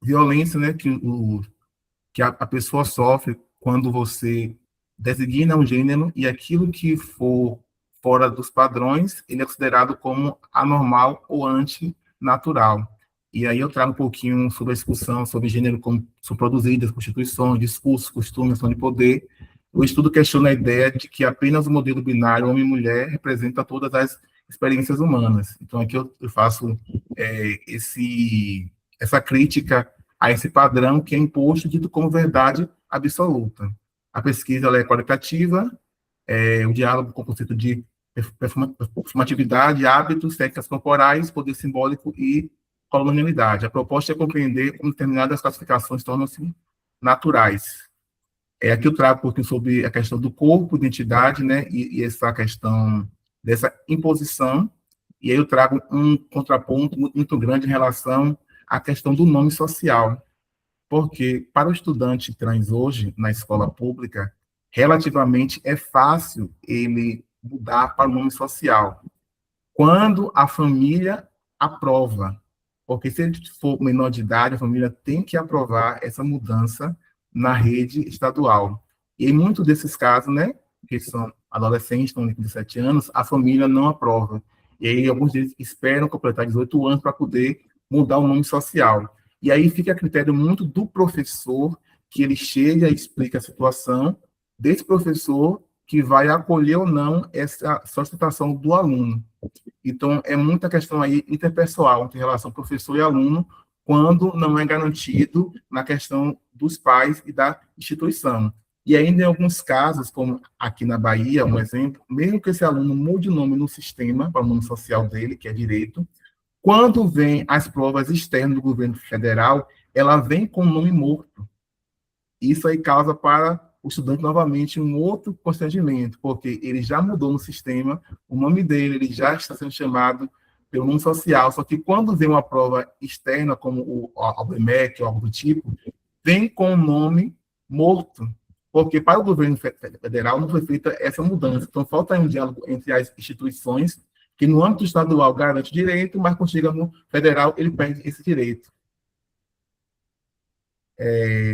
violência, né, que a pessoa sofre quando você designa um gênero e aquilo que for fora dos padrões, ele é considerado como anormal ou antinatural. E aí eu trago um pouquinho sobre a discussão sobre gênero, como são produzidas constituições, discursos, costumes, ação de poder. O estudo questiona a ideia de que apenas o modelo binário homem e mulher representa todas as experiências humanas. Então aqui eu faço essa crítica a esse padrão que é imposto, dito como verdade absoluta. A pesquisa ela é qualitativa, o diálogo com o conceito de performatividade, hábitos, técnicas corporais, poder simbólico e colonialidade. A proposta é compreender como determinadas classificações tornam-se naturais. Aqui eu trago um pouquinho sobre a questão do corpo, identidade, né, e essa questão dessa imposição, e aí eu trago um contraponto muito grande em relação à questão do nome social, porque para o estudante trans hoje, na escola pública, relativamente é fácil ele mudar para o nome social, quando a família aprova, porque se ele for menor de idade, a família tem que aprovar essa mudança na rede estadual. E em muitos desses casos, né, que são adolescentes, estão com 17 anos, a família não aprova. E aí alguns deles esperam completar 18 anos para poder mudar o nome social. E aí fica a critério muito do professor, que ele chega e explica a situação, desse professor que vai acolher ou não essa solicitação do aluno. Então, é muita questão aí interpessoal entre relação professor e aluno, quando não é garantido na questão dos pais e da instituição. E ainda em alguns casos, como aqui na Bahia, um exemplo, mesmo que esse aluno mude o nome no sistema, para o nome social dele, que é direito, quando vem as provas externas do governo federal, ela vem com o nome morto. Isso aí causa para o estudante novamente um outro constrangimento, porque ele já mudou no sistema, o nome dele ele já está sendo chamado pelo nome social, só que quando vem uma prova externa, como o ABMEC ou algo do tipo, vem com o nome morto, porque para o governo federal não foi feita essa mudança. Então, falta um diálogo entre as instituições, que no âmbito estadual garante direito, mas quando chega no federal, ele perde esse direito.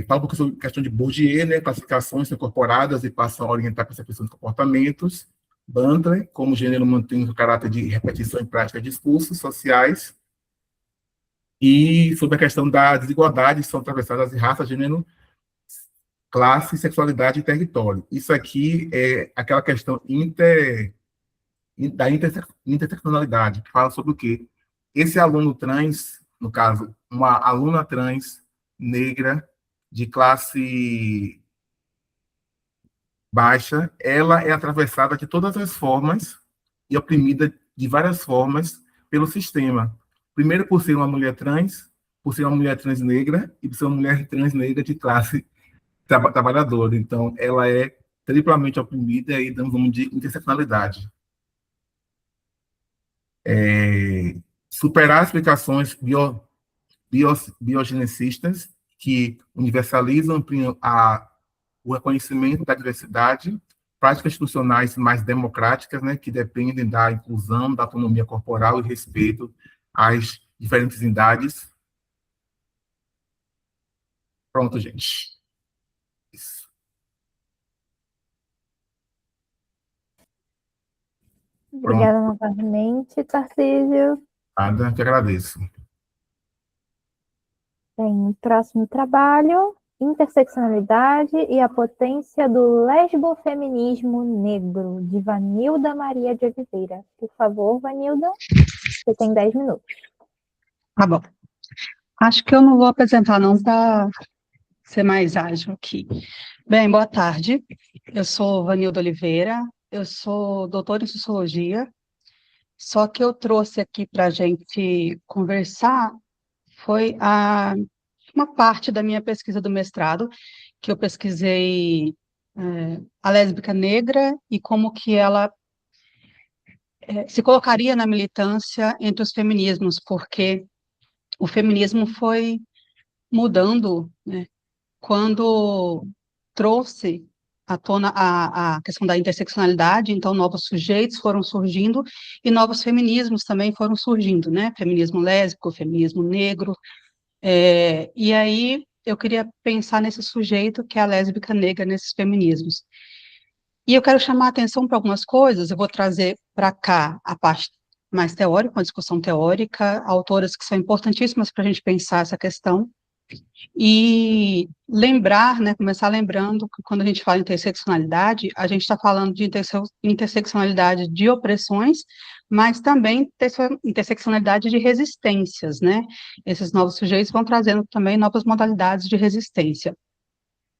Fala um pouco sobre a questão de Bourdieu, né? Classificações são incorporadas e passam a orientar a percepção de comportamentos. Bandler, como o gênero mantém o caráter de repetição e prática de discursos sociais. E sobre a questão da desigualdade, são atravessadas de raça, gênero, classe, sexualidade e território. Isso aqui é aquela questão da interseccionalidade, que fala sobre o quê? Esse aluno trans, no caso, uma aluna trans negra de classe baixa, ela é atravessada de todas as formas e oprimida de várias formas pelo sistema. Primeiro, por ser uma mulher trans, por ser uma mulher trans negra e por ser uma mulher trans negra de classe trabalhadora. Então, ela é triplamente oprimida e damos um de interseccionalidade. Superar as explicações biogenecistas que universalizam, ampliam o reconhecimento da diversidade, práticas institucionais mais democráticas, né, que dependem da inclusão, da autonomia corporal e respeito às diferentes idades. Pronto, gente. Isso. Obrigada novamente, Tarcísio. Nada, que agradeço. Bem, próximo trabalho, Interseccionalidade e a Potência do Lesbofeminismo Negro, de Vanilda Maria de Oliveira. Por favor, Vanilda, você tem 10 minutos. Tá bom. Acho que eu não vou apresentar, não, para ser mais ágil aqui. Bem, boa tarde. Eu sou Vanilda Oliveira, eu sou doutora em Sociologia, só que eu trouxe aqui para a gente conversar foi uma parte da minha pesquisa do mestrado, que eu pesquisei a lésbica negra e como que ela se colocaria na militância entre os feminismos, porque o feminismo foi mudando, né, quando trouxe à tona a questão da interseccionalidade, então novos sujeitos foram surgindo e novos feminismos também foram surgindo, né? Feminismo lésbico, feminismo negro, e aí eu queria pensar nesse sujeito que é a lésbica negra nesses feminismos. E eu quero chamar a atenção para algumas coisas, eu vou trazer para cá a parte mais teórica, uma discussão teórica, autoras que são importantíssimas para a gente pensar essa questão, e lembrar, né, começar lembrando que quando a gente fala em interseccionalidade, a gente está falando de interseccionalidade de opressões, mas também interseccionalidade de resistências, né? Esses novos sujeitos vão trazendo também novas modalidades de resistência.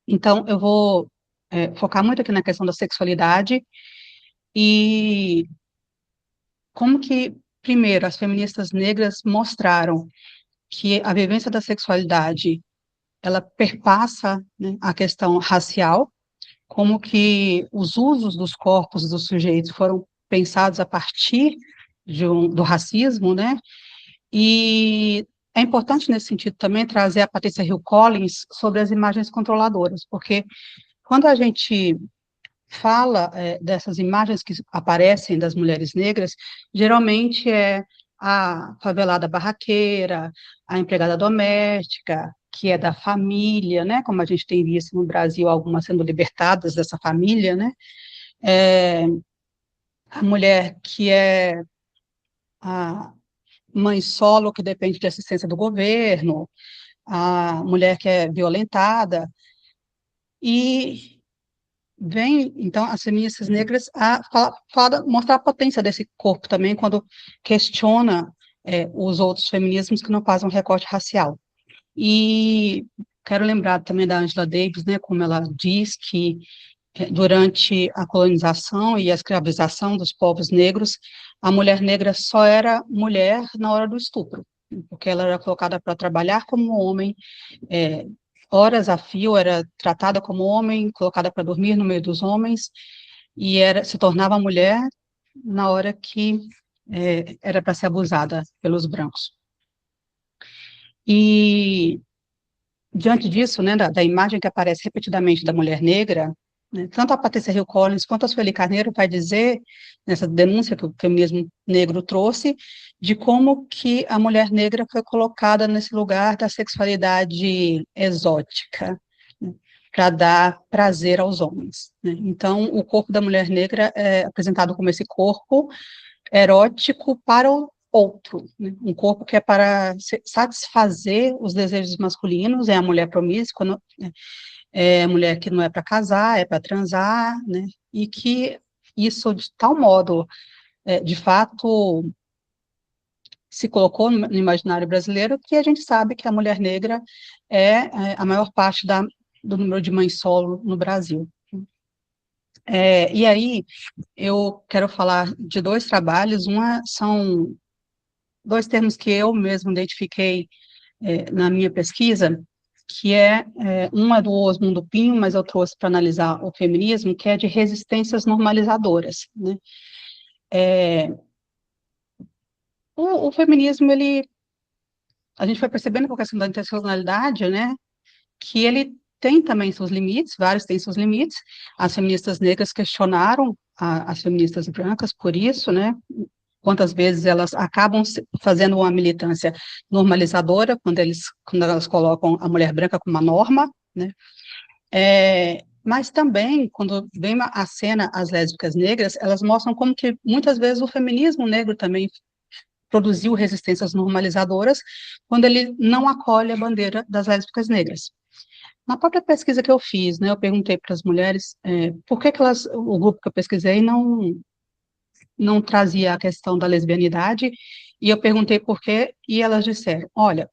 Então, eu vou focar muito aqui na questão da sexualidade e como que, primeiro, as feministas negras mostraram que a vivência da sexualidade ela perpassa, né, a questão racial, como que os usos dos corpos dos sujeitos foram pensados a partir do racismo, né, e é importante nesse sentido também trazer a Patricia Hill Collins sobre as imagens controladoras, porque quando a gente fala dessas imagens que aparecem das mulheres negras, geralmente é a favelada barraqueira, a empregada doméstica, que é da família, né, como a gente tem visto no Brasil, algumas sendo libertadas dessa família, né, a mulher que é a mãe solo, que depende de assistência do governo, a mulher que é violentada, e vem, então, as feministas negras mostrar a potência desse corpo também, quando questiona os outros feminismos que não fazem um recorte racial. E quero lembrar também da Angela Davis, né, como ela diz que durante a colonização e a escravização dos povos negros, a mulher negra só era mulher na hora do estupro, porque ela era colocada para trabalhar como homem, horas a fio, era tratada como homem, colocada para dormir no meio dos homens, e se tornava mulher na hora que era para ser abusada pelos brancos. E, diante disso, né, da imagem que aparece repetidamente da mulher negra, né? Tanto a Patrícia Hill Collins quanto a Sueli Carneiro vai dizer, nessa denúncia que o feminismo negro trouxe, de como que a mulher negra foi colocada nesse lugar da sexualidade exótica, né, para dar prazer aos homens, né? Então, o corpo da mulher negra é apresentado como esse corpo erótico para o outro, né? Um corpo que é para satisfazer os desejos masculinos, é a mulher promíscua, né? É a mulher que não é para casar, é para transar, né? E que isso, de tal modo, de fato, se colocou no imaginário brasileiro, que a gente sabe que a mulher negra é a maior parte do número de mães solo no Brasil. E aí, eu quero falar de dois trabalhos, são dois termos que eu mesmo identifiquei na minha pesquisa, que um é do Osmundo Pinho, mas eu trouxe para analisar o feminismo, que é de resistências normalizadoras, né? O feminismo, a gente foi percebendo com a questão da interseccionalidade, né, que ele tem também seus limites, vários têm seus limites. As feministas negras questionaram as feministas brancas por isso, né? Quantas vezes elas acabam fazendo uma militância normalizadora quando elas colocam a mulher branca como uma norma, né? Mas também, quando vem à cena as lésbicas negras, elas mostram como que muitas vezes o feminismo negro também produziu resistências normalizadoras quando ele não acolhe a bandeira das lésbicas negras. Na própria pesquisa que eu fiz, né, eu perguntei para as mulheres por que o grupo que eu pesquisei não trazia a questão da lesbianidade, e eu perguntei por quê, e elas disseram, olha,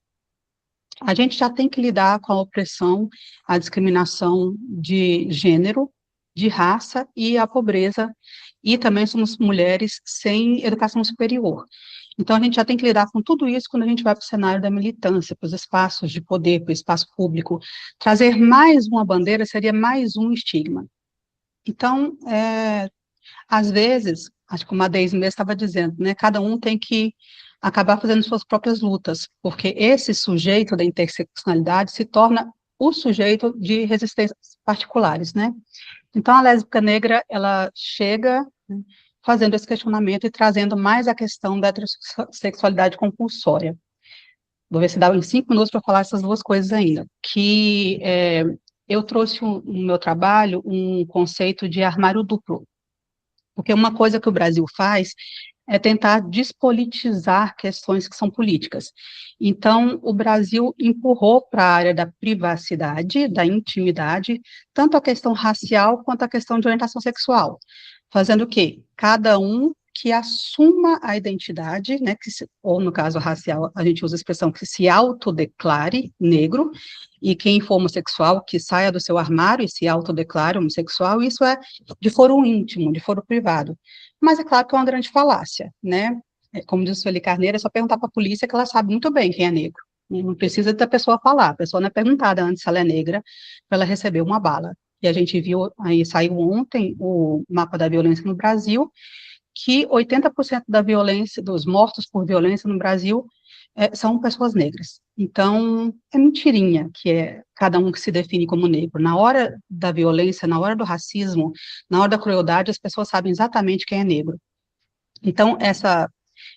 a gente já tem que lidar com a opressão, a discriminação de gênero, de raça e a pobreza, e também somos mulheres sem educação superior. Então, a gente já tem que lidar com tudo isso quando a gente vai para o cenário da militância, para os espaços de poder, para o espaço público. Trazer mais uma bandeira seria mais um estigma. Então, às vezes, acho que o Deise mesmo estava dizendo, né, cada um tem que acabar fazendo suas próprias lutas, porque esse sujeito da interseccionalidade se torna o sujeito de resistências particulares, né? Então, a lésbica negra, ela chega, né, fazendo esse questionamento e trazendo mais a questão da heterossexualidade compulsória. Vou ver se dá em 5 minutos para falar essas duas coisas ainda. Eu trouxe no meu trabalho um conceito de armário duplo, porque uma coisa que o Brasil faz é tentar despolitizar questões que são políticas. Então, o Brasil empurrou para a área da privacidade, da intimidade, tanto a questão racial quanto a questão de orientação sexual, fazendo o quê? Cada um que assuma a identidade, né, ou no caso racial, a gente usa a expressão que se autodeclare negro, e quem for homossexual, que saia do seu armário e se autodeclare homossexual, isso é de foro íntimo, de foro privado. Mas é claro que é uma grande falácia, né? Como diz o Sueli Carneiro, é só perguntar para a polícia que ela sabe muito bem quem é negro. Não precisa da pessoa falar, a pessoa não é perguntada antes se ela é negra, para ela receber uma bala. E a gente viu, aí saiu ontem o mapa da violência no Brasil, que 80% da violência, dos mortos por violência no Brasil, são pessoas negras. Então, é mentirinha que é cada um que se define como negro. Na hora da violência, na hora do racismo, na hora da crueldade, as pessoas sabem exatamente quem é negro. Então,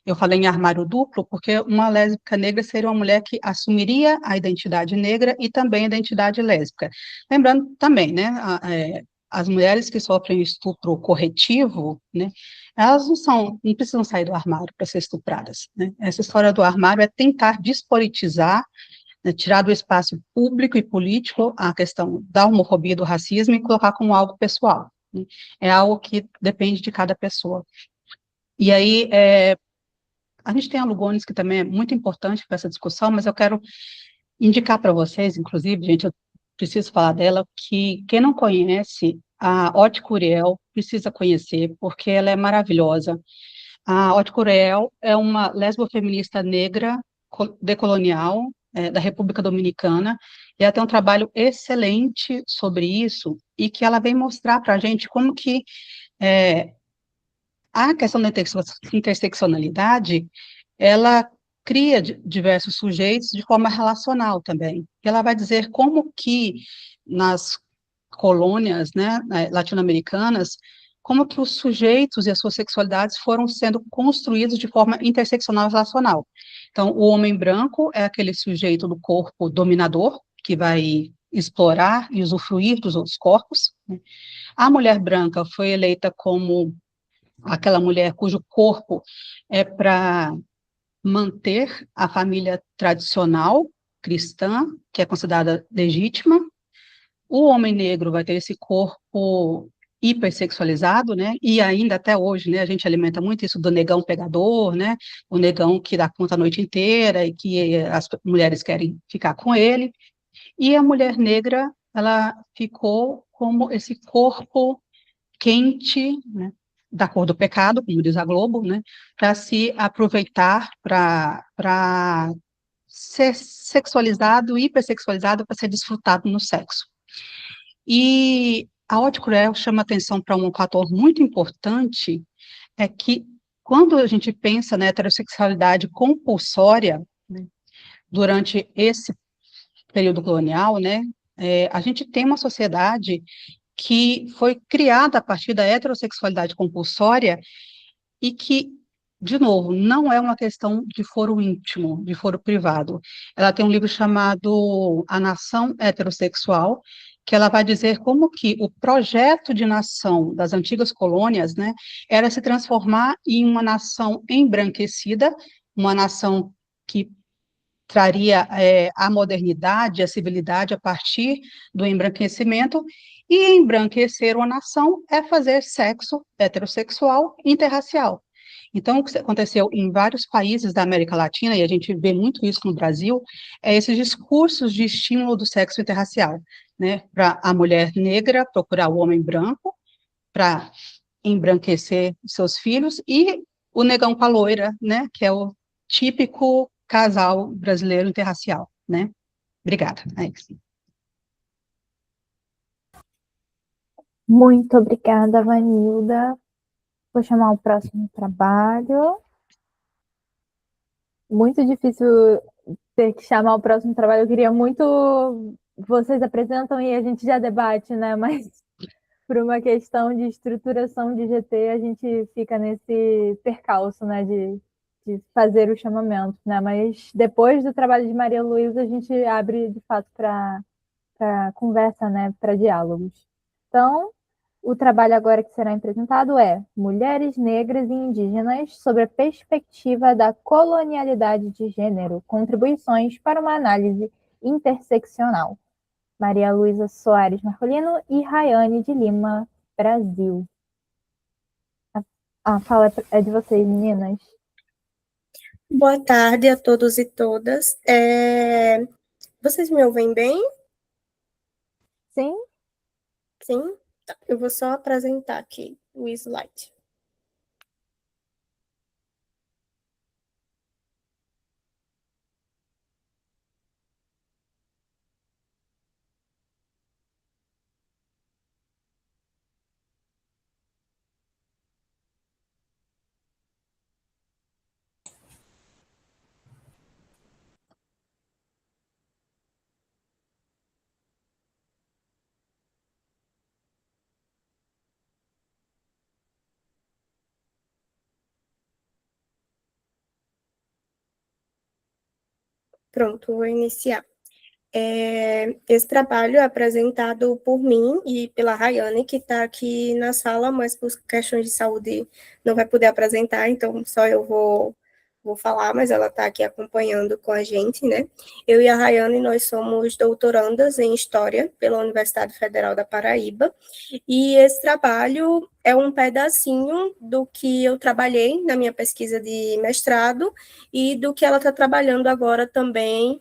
eu falei em armário duplo, porque uma lésbica negra seria uma mulher que assumiria a identidade negra e também a identidade lésbica. Lembrando também, né, as mulheres que sofrem estupro corretivo, né, elas não precisam sair do armário para ser estupradas, né? Essa história do armário é tentar despolitizar, né, tirar do espaço público e político a questão da homofobia, do racismo e colocar como algo pessoal, né? É algo que depende de cada pessoa. E aí, a gente tem a Lugones, que também é muito importante para essa discussão, mas eu quero indicar para vocês, inclusive, gente, eu preciso falar dela, que quem não conhece a Otte Curiel precisa conhecer, porque ela é maravilhosa. A Otte Curiel é uma lesbofeminista negra decolonial, da República Dominicana, e ela tem um trabalho excelente sobre isso, e que ela vem mostrar para a gente como que a questão da interseccionalidade, ela cria diversos sujeitos de forma relacional também. Ela vai dizer como que nas colônias, né, latino-americanas, como que os sujeitos e as suas sexualidades foram sendo construídos de forma interseccional e relacional. Então, o homem branco é aquele sujeito do corpo dominador, que vai explorar e usufruir dos outros corpos, né? A mulher branca foi eleita como aquela mulher cujo corpo é para manter a família tradicional cristã, que é considerada legítima. O homem negro vai ter esse corpo hipersexualizado, né? E ainda até hoje, né, a gente alimenta muito isso do negão pegador, né? O negão que dá conta a noite inteira e que as mulheres querem ficar com ele. E a mulher negra, ela ficou como esse corpo quente, né, da cor do pecado, como diz a Globo, né, para se aproveitar, para ser sexualizado, hipersexualizado, para ser desfrutado no sexo. E a Haute Cruel chama atenção para um fator muito importante, é que quando a gente pensa na heterossexualidade compulsória, né, durante esse período colonial, né, a gente tem uma sociedade que foi criada a partir da heterossexualidade compulsória e que, de novo, não é uma questão de foro íntimo, de foro privado. Ela tem um livro chamado A Nação Heterossexual, que ela vai dizer como que o projeto de nação das antigas colônias, né, era se transformar em uma nação embranquecida, uma nação que traria a modernidade, a civilidade a partir do embranquecimento, e embranquecer uma nação é fazer sexo heterossexual interracial. Então, o que aconteceu em vários países da América Latina, e a gente vê muito isso no Brasil, é esses discursos de estímulo do sexo interracial, né, para a mulher negra procurar o homem branco, para embranquecer seus filhos, e o negão com a loira, né, que é o típico casal brasileiro interracial, né? Obrigada. É isso. Muito obrigada, Vanilda. Vou chamar o próximo trabalho. Muito difícil ter que chamar o próximo trabalho. Eu queria muito. Vocês apresentam e a gente já debate, né? Mas por uma questão de estruturação de GT, a gente fica nesse percalço, né? De fazer o chamamento, né? Mas depois do trabalho de Maria Luísa, a gente abre de fato para conversa, né? Para diálogos. Então, o trabalho agora que será apresentado é Mulheres Negras e Indígenas sob a perspectiva da colonialidade de gênero, contribuições para uma análise interseccional. Maria Luísa Soares Marcolino e Rayane de Lima, Brasil. A fala é de vocês, meninas. Boa tarde a todos e todas. Vocês me ouvem bem? Sim? Sim? Tá. Eu vou só apresentar aqui o slide. Pronto, vou iniciar. Esse trabalho é apresentado por mim e pela Rayane, que está aqui na sala, mas por questões de saúde não vai poder apresentar, então só eu vou falar, mas ela está aqui acompanhando com a gente, né? Eu e a Rayane, nós somos doutorandas em História pela Universidade Federal da Paraíba, e esse trabalho é um pedacinho do que eu trabalhei na minha pesquisa de mestrado e do que ela está trabalhando agora também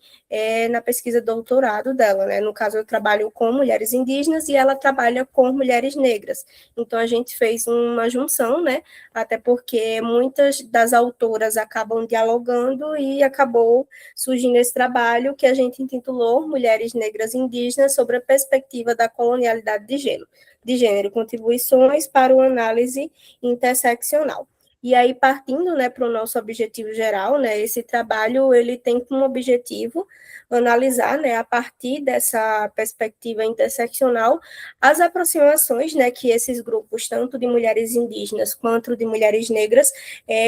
na pesquisa de doutorado dela, né? No caso, eu trabalho com mulheres indígenas e ela trabalha com mulheres negras. Então, a gente fez uma junção, né? Até porque muitas das autoras acabam dialogando e acabou surgindo esse trabalho que a gente intitulou Mulheres Negras Indígenas sobre a perspectiva da colonialidade de gênero, contribuições para uma análise interseccional. E aí, partindo, né, para o nosso objetivo geral, né, esse trabalho, ele tem como objetivo analisar, né, a partir dessa perspectiva interseccional, as aproximações, né, que esses grupos, tanto de mulheres indígenas quanto de mulheres negras,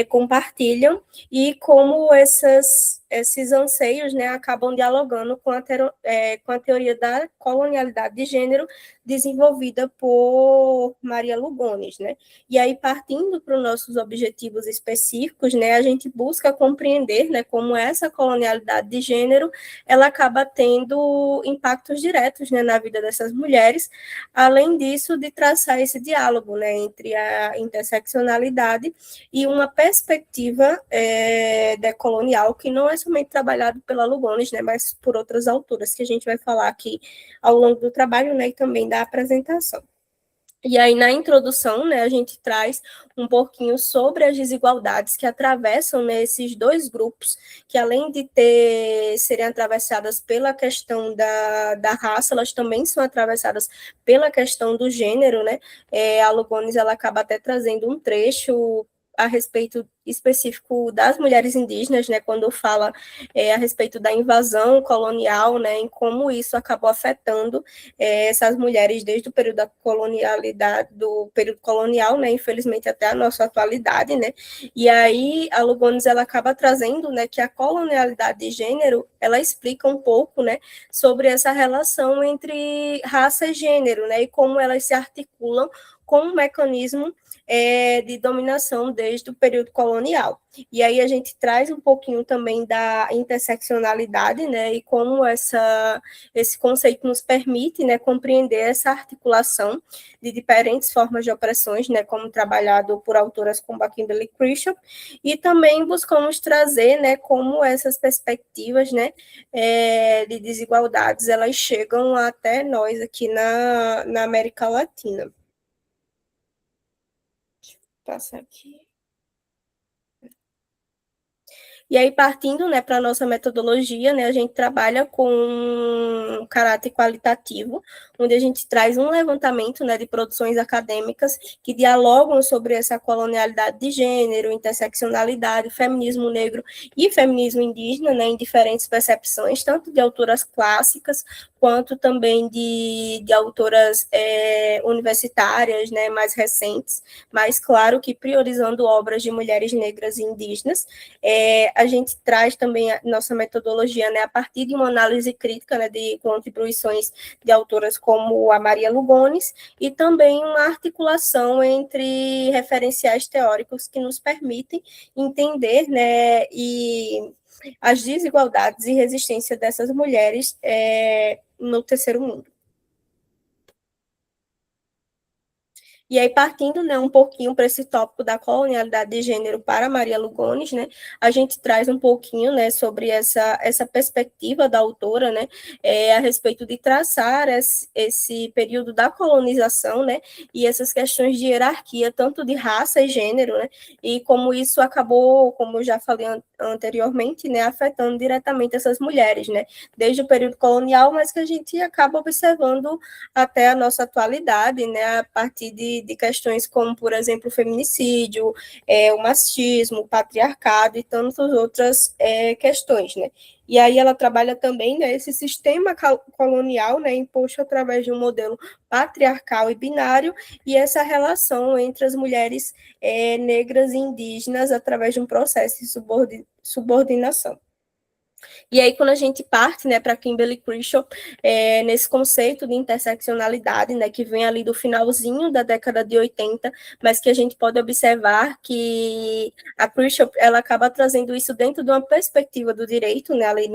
compartilham, e como esses anseios, né, acabam dialogando com a teoria da colonialidade de gênero desenvolvida por Maria Lugones, né? E aí, partindo para os nossos objetivos específicos, né, a gente busca compreender, né, como essa colonialidade de gênero, ela acaba tendo impactos diretos, né, na vida dessas mulheres, além disso, de traçar esse diálogo, né, entre a interseccionalidade e uma perspectiva decolonial, que não é somente trabalhado pela Lugones, né, mas por outras autoras, que a gente vai falar aqui ao longo do trabalho, né, e também da apresentação. E aí, na introdução, né, a gente traz um pouquinho sobre as desigualdades que atravessam, né, esses dois grupos, que além de serem atravessadas pela questão da raça, elas também são atravessadas pela questão do gênero, né? A Lugones, ela acaba até trazendo um trecho a respeito específico das mulheres indígenas, né, quando fala a respeito da invasão colonial, né, em como isso acabou afetando essas mulheres desde o período da colonialidade, do período colonial, né, infelizmente até a nossa atualidade, né, e aí a Lugones, ela acaba trazendo, né, que a colonialidade de gênero, ela explica um pouco, né, sobre essa relação entre raça e gênero, né, e como elas se articulam com um mecanismo de dominação desde o período colonial. E aí a gente traz um pouquinho também da interseccionalidade, né, e como esse conceito nos permite, né, compreender essa articulação de diferentes formas de opressões, né, como trabalhado por autoras como a Kimberly Crenshaw, e também buscamos trazer, né, como essas perspectivas, né, de desigualdades, elas chegam até nós aqui na América Latina. Passar aqui. E aí, partindo, né, para a nossa metodologia, né, a gente trabalha com um caráter qualitativo, onde a gente traz um levantamento, né, de produções acadêmicas que dialogam sobre essa colonialidade de gênero, interseccionalidade, feminismo negro e feminismo indígena, né, em diferentes percepções, tanto de autoras clássicas, quanto também de autoras universitárias, né, mais recentes, mas claro que priorizando obras de mulheres negras e indígenas. A gente traz também a nossa metodologia, né, a partir de uma análise crítica, né, de contribuições de autoras como a Maria Lugones, e também uma articulação entre referenciais teóricos que nos permitem entender, né, e as desigualdades e resistência dessas mulheres no terceiro mundo. E aí, partindo, né, um pouquinho para esse tópico da colonialidade de gênero para Maria Lugones, né, a gente traz um pouquinho, né, sobre essa perspectiva da autora, né, a respeito de traçar esse período da colonização, né, e essas questões de hierarquia, tanto de raça e gênero, né, e como isso acabou, como eu já falei anteriormente, né, afetando diretamente essas mulheres, né, desde o período colonial, mas que a gente acaba observando até a nossa atualidade, né, a partir de questões como, por exemplo, o feminicídio, o machismo, o patriarcado e tantas outras questões, né. E aí ela trabalha também, né, esse sistema colonial, né, imposto através de um modelo patriarcal e binário, e essa relação entre as mulheres negras e indígenas através de um processo de subordinação. E aí, quando a gente parte, né, para Kimberly Crenshaw, nesse conceito de interseccionalidade, né, que vem ali do finalzinho da década de 80, mas que a gente pode observar que a Crenshaw, ela acaba trazendo isso dentro de uma perspectiva do direito, né, ali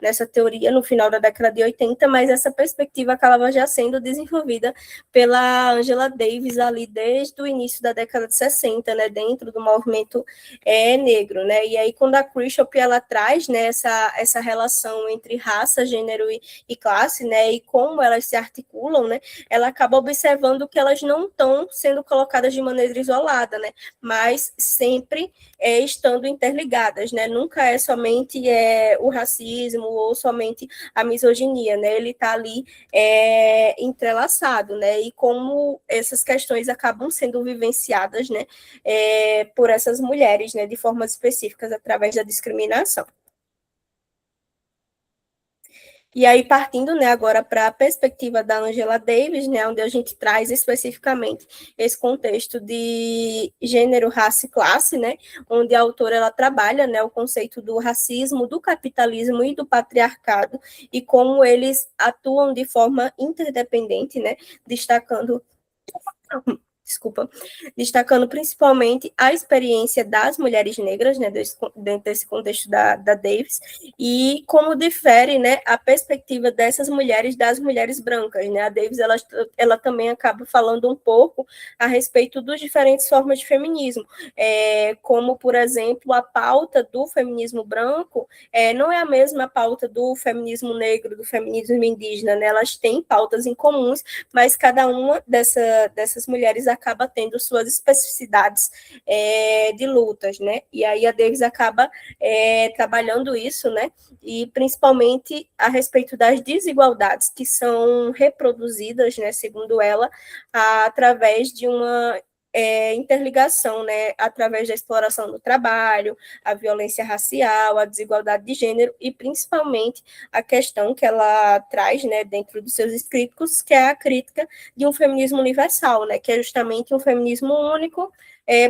nessa teoria, no final da década de 80, mas essa perspectiva acaba já sendo desenvolvida pela Angela Davis ali desde o início da década de 60, né, dentro do movimento negro, né, e aí quando a Crenshaw, ela traz, né, essa essa relação entre raça, gênero e classe, né, e como elas se articulam, né, ela acaba observando que elas não estão sendo colocadas de maneira isolada, né, mas sempre estando interligadas, né, nunca é somente o racismo ou somente a misoginia, né, ele está ali entrelaçado, né, e como essas questões acabam sendo vivenciadas, né, por essas mulheres, né, de formas específicas através da discriminação. E aí, partindo, né, agora para a perspectiva da Angela Davis, né, onde a gente traz especificamente esse contexto de gênero, raça e classe, né, onde a autora ela trabalha, né, o conceito do racismo, do capitalismo e do patriarcado, e como eles atuam de forma interdependente, né, destacando principalmente a experiência das mulheres negras, né, dentro desse contexto da Davis, e como difere, né, a perspectiva dessas mulheres das mulheres brancas, né, a Davis, ela também acaba falando um pouco a respeito dos diferentes formas de feminismo, como, por exemplo, a pauta do feminismo branco não é a mesma pauta do feminismo negro, do feminismo indígena, né, elas têm pautas em comuns, mas cada uma dessas mulheres acaba tendo suas especificidades de lutas, né? E aí a Davis acaba trabalhando isso, né? E principalmente a respeito das desigualdades que são reproduzidas, né? Segundo ela, através de uma interligação, né, através da exploração do trabalho, a violência racial, a desigualdade de gênero e principalmente a questão que ela traz, né, dentro dos seus escritos, que é a crítica de um feminismo universal, né, que é justamente um feminismo único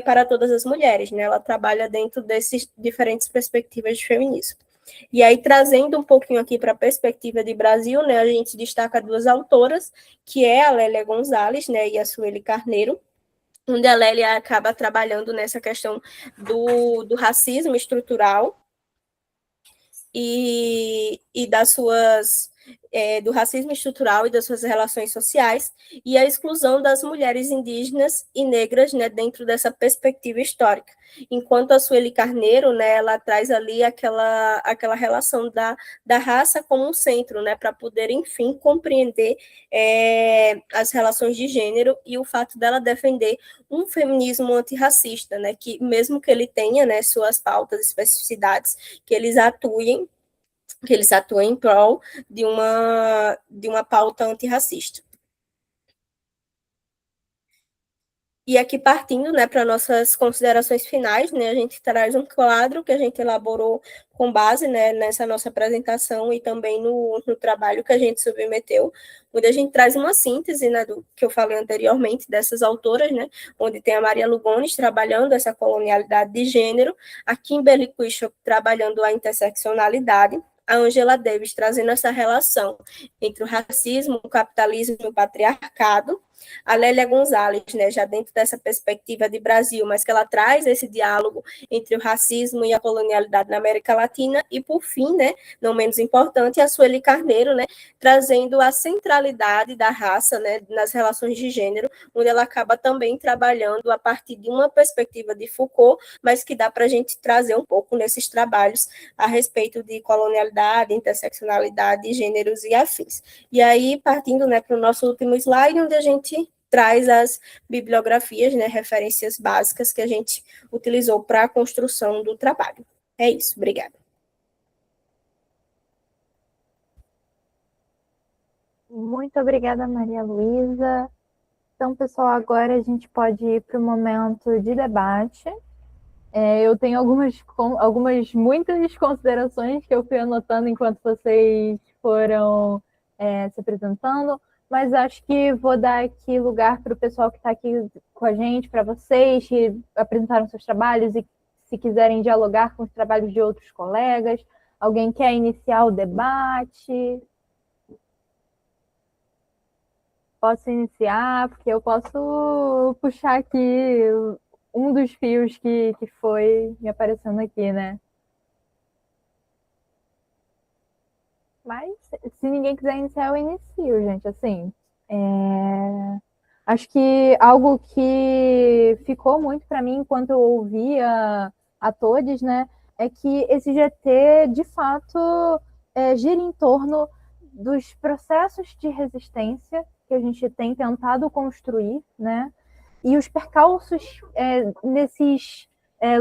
para todas as mulheres, né, ela trabalha dentro dessas diferentes perspectivas de feminismo. E aí, trazendo um pouquinho aqui para a perspectiva de Brasil, né, a gente destaca duas autoras, que é a Lélia Gonzalez, né, e a Sueli Carneiro, onde a Lélia acaba trabalhando nessa questão do racismo estrutural e das suas do racismo estrutural e das suas relações sociais e a exclusão das mulheres indígenas e negras, né, dentro dessa perspectiva histórica. Enquanto a Sueli Carneiro, né, ela traz ali aquela relação da raça como um centro, né, para poder, enfim, compreender as relações de gênero e o fato dela defender um feminismo antirracista, né, que mesmo que ele tenha, né, suas pautas, especificidades, que eles atuem em prol de uma pauta antirracista. E aqui partindo, né, para nossas considerações finais, né, a gente traz um quadro que a gente elaborou com base, né, nessa nossa apresentação e também no trabalho que a gente submeteu, onde a gente traz uma síntese, né, do que eu falei anteriormente, dessas autoras, né, onde tem a Maria Lugones trabalhando essa colonialidade de gênero, a Kimberly Crenshaw trabalhando a interseccionalidade, a Angela Davis trazendo essa relação entre o racismo, o capitalismo e o patriarcado, a Lélia Gonzalez, né, já dentro dessa perspectiva de Brasil, mas que ela traz esse diálogo entre o racismo e a colonialidade na América Latina, e por fim, né, não menos importante, a Sueli Carneiro, né, trazendo a centralidade da raça, né, nas relações de gênero, onde ela acaba também trabalhando a partir de uma perspectiva de Foucault, mas que dá para a gente trazer um pouco nesses trabalhos a respeito de colonialidade, interseccionalidade, gêneros e afins. E aí, partindo, né, para o nosso último slide, onde a gente traz as bibliografias, né, referências básicas que a gente utilizou para a construção do trabalho. É isso, obrigada. Muito obrigada, Maria Luísa. Então, pessoal, agora a gente pode ir para o momento de debate. Eu tenho muitas considerações que eu fui anotando enquanto vocês foram se apresentando, mas acho que vou dar aqui lugar para o pessoal que está aqui com a gente, para vocês que apresentaram seus trabalhos e se quiserem dialogar com os trabalhos de outros colegas. Alguém quer iniciar o debate? Posso iniciar, porque eu posso puxar aqui um dos fios que foi me aparecendo aqui, né? Mas se ninguém quiser iniciar, eu inicio, gente. Assim, acho que algo que ficou muito para mim enquanto eu ouvia a todos, né? é que esse GT, de fato, gira em torno dos processos de resistência que a gente tem tentado construir, né? E os percalços nesses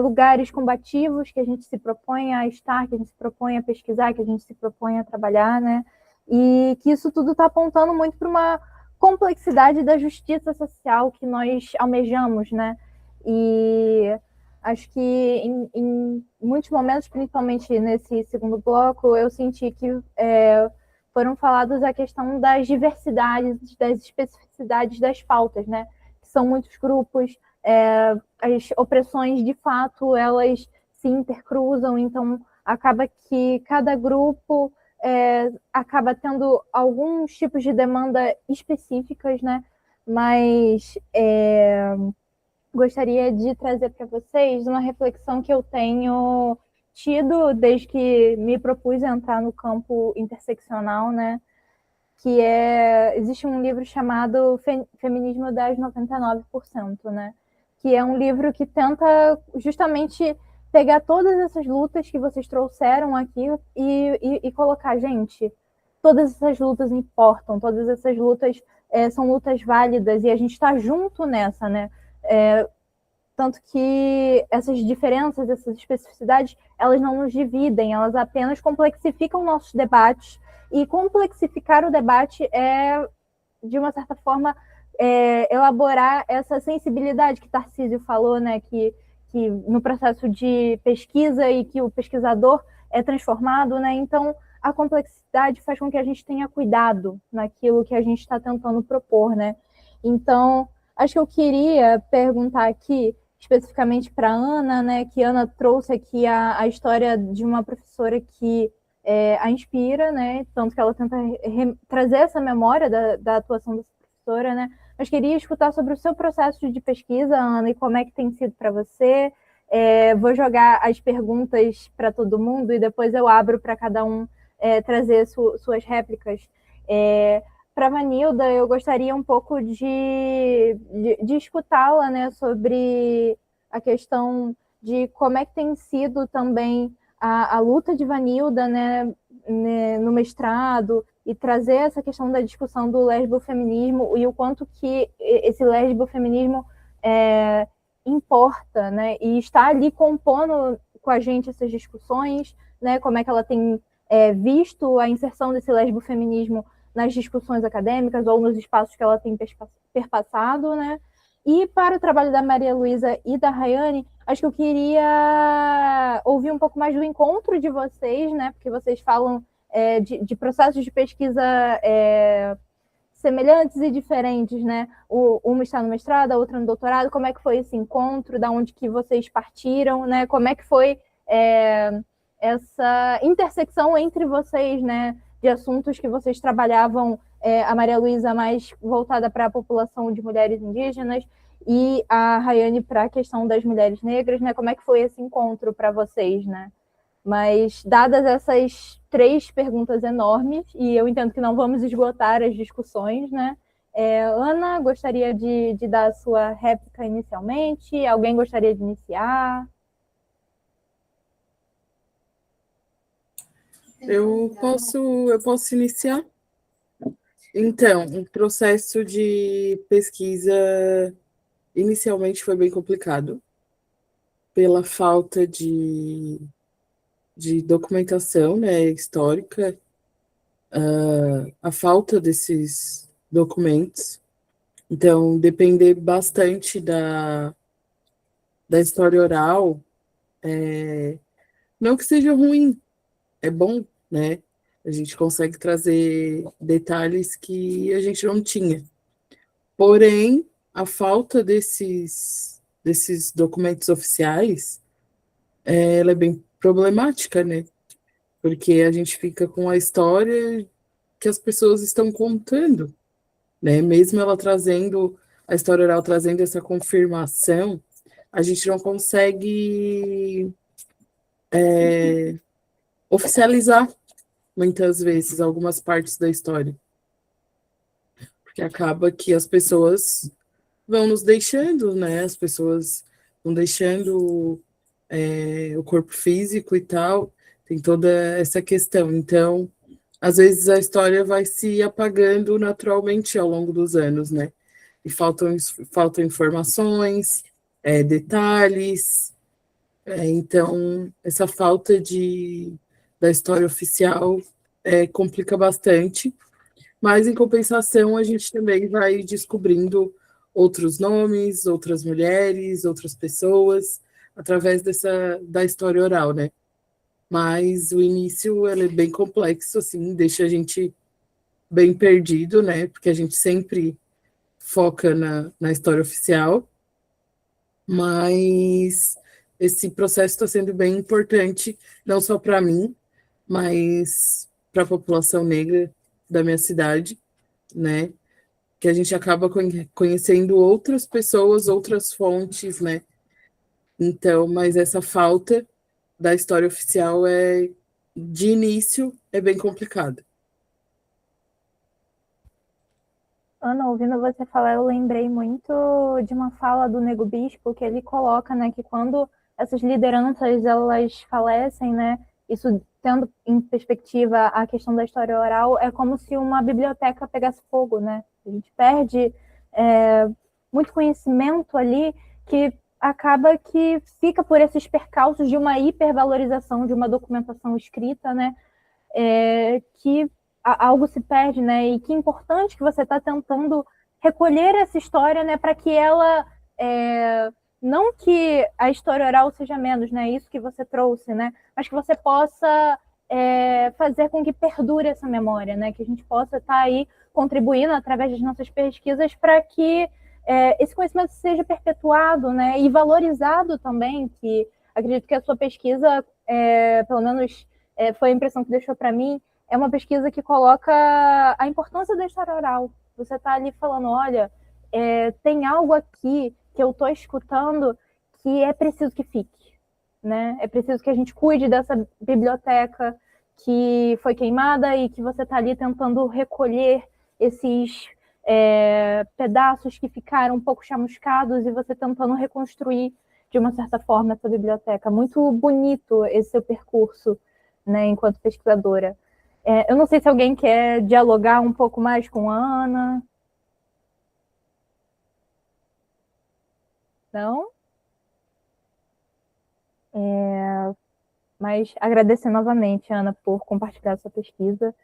lugares combativos que a gente se propõe a estar, que a gente se propõe a pesquisar, que a gente se propõe a trabalhar, né? E que isso tudo está apontando muito para uma complexidade da justiça social que nós almejamos, né? E acho que em muitos momentos, principalmente nesse segundo bloco, eu senti que foram falados a questão das diversidades, das especificidades das pautas, né? Que são muitos grupos, as opressões, de fato, elas se intercruzam, então acaba que cada grupo acaba tendo alguns tipos de demanda específicas, né? Mas gostaria de trazer para vocês uma reflexão que eu tenho tido desde que me propus a entrar no campo interseccional, né? Que existe um livro chamado Feminismo das 99%, né? Que é um livro que tenta justamente pegar todas essas lutas que vocês trouxeram aqui e colocar, gente, todas essas lutas importam, todas essas lutas são lutas válidas e a gente está junto nessa, né? Tanto que essas diferenças, essas especificidades, elas não nos dividem, elas apenas complexificam nossos debates, e complexificar o debate de uma certa forma, elaborar essa sensibilidade que Tarcísio falou, né, que no processo de pesquisa e que o pesquisador é transformado, né, então a complexidade faz com que a gente tenha cuidado naquilo que a gente está tentando propor, né. Então, acho que eu queria perguntar aqui, especificamente para a Ana, né, que a Ana trouxe aqui a história de uma professora que a inspira, né, tanto que ela tenta trazer essa memória da atuação dessa professora, né, mas queria escutar sobre o seu processo de pesquisa, Ana, e como é que tem sido para você. Vou jogar as perguntas para todo mundo e depois eu abro para cada um trazer suas réplicas. Para a Vanilda, eu gostaria um pouco de escutá-la, né, sobre a questão de como é que tem sido também a luta de Vanilda, né, no mestrado, e trazer essa questão da discussão do lesbofeminismo e o quanto que esse lesbofeminismo importa, né, e está ali compondo com a gente essas discussões, né, como é que ela tem visto a inserção desse lesbofeminismo nas discussões acadêmicas ou nos espaços que ela tem perpassado, né? E para o trabalho da Maria Luísa e da Rayane, acho que eu queria ouvir um pouco mais do encontro de vocês, né? Porque vocês falam de processos de pesquisa semelhantes e diferentes, né? Uma está no mestrado, a outra no doutorado. Como é que foi esse encontro? Da onde que vocês partiram, né? Como é que foi essa intersecção entre vocês, né? De assuntos que vocês trabalhavam, a Maria Luísa mais voltada para a população de mulheres indígenas e a Rayane para a questão das mulheres negras, né? Como é que foi esse encontro para vocês, né? Mas, dadas essas 3 perguntas enormes, e eu entendo que não vamos esgotar as discussões, né? Ana, gostaria de dar a sua réplica inicialmente? Alguém gostaria de iniciar? Eu posso iniciar? Então, o processo de pesquisa inicialmente foi bem complicado, pela falta de documentação, né, histórica, a falta desses documentos. Então, depender bastante da história oral, não que seja ruim, é bom, né? A gente consegue trazer detalhes que a gente não tinha. Porém, a falta desses documentos oficiais, ela é bem problemática, né? Porque a gente fica com a história que as pessoas estão contando, né? Mesmo ela trazendo, a história oral trazendo essa confirmação, a gente não consegue oficializar, muitas vezes, algumas partes da história. Porque acaba que as pessoas vão nos deixando, né? As pessoas vão deixando o corpo físico e tal, tem toda essa questão. Então, às vezes a história vai se apagando naturalmente ao longo dos anos, né? E faltam informações, detalhes. Então, essa falta da história oficial complica bastante, mas, em compensação, a gente também vai descobrindo outros nomes, outras mulheres, outras pessoas, através da história oral, né? Mas o início ele é bem complexo, assim, deixa a gente bem perdido, né? Porque a gente sempre foca na história oficial, mas esse processo está sendo bem importante, não só para mim, mas para a população negra da minha cidade, né? Que a gente acaba conhecendo outras pessoas, outras fontes, né? Então, mas essa falta da história oficial de início, é bem complicada. Ana, ouvindo você falar, eu lembrei muito de uma fala do Nego Bispo, que ele coloca, né, que quando essas lideranças, elas falecem, né, isso tendo em perspectiva a questão da história oral, é como se uma biblioteca pegasse fogo, né? A gente perde muito conhecimento ali que acaba que fica por esses percalços de uma hipervalorização de uma documentação escrita, né, que algo se perde, né? E que importante que você está tentando recolher essa história, né? Para que ela não que a história oral seja menos, né? Isso que você trouxe, né? Mas que você possa fazer com que perdure essa memória, né? Que a gente possa estar aí contribuindo através das nossas pesquisas para que esse conhecimento seja perpetuado, né? E valorizado também. Que acredito que a sua pesquisa, pelo menos foi a impressão que deixou para mim, é uma pesquisa que coloca a importância da história oral. Você está ali falando, olha, tem algo aqui que eu estou escutando que é preciso que fique, né? É preciso que a gente cuide dessa biblioteca que foi queimada e que você está ali tentando recolher esses pedaços que ficaram um pouco chamuscados e você tentando reconstruir de uma certa forma essa biblioteca. Muito bonito esse seu percurso, né, enquanto pesquisadora. Eu não sei se alguém quer dialogar um pouco mais com a Ana. Não? Mas agradecer novamente, Ana, por compartilhar sua pesquisa.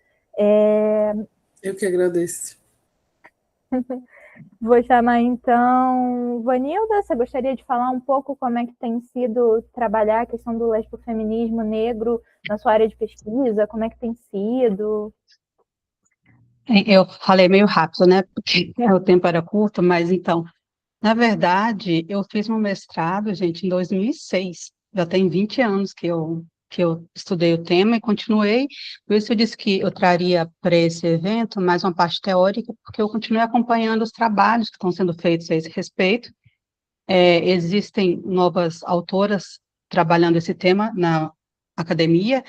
Eu que agradeço. Vou chamar, então, Vanilda. Você gostaria de falar um pouco como é que tem sido trabalhar a questão do lesbofeminismo negro na sua área de pesquisa? Como é que tem sido? Eu falei meio rápido, né? Porque o tempo era curto, mas então, na verdade, eu fiz meu mestrado, gente, em 2006. Já tem 20 anos que eu estudei o tema e continuei. Por isso eu disse que eu traria para esse evento mais uma parte teórica, porque eu continuei acompanhando os trabalhos que estão sendo feitos a esse respeito. Existem novas autoras trabalhando esse tema na academia,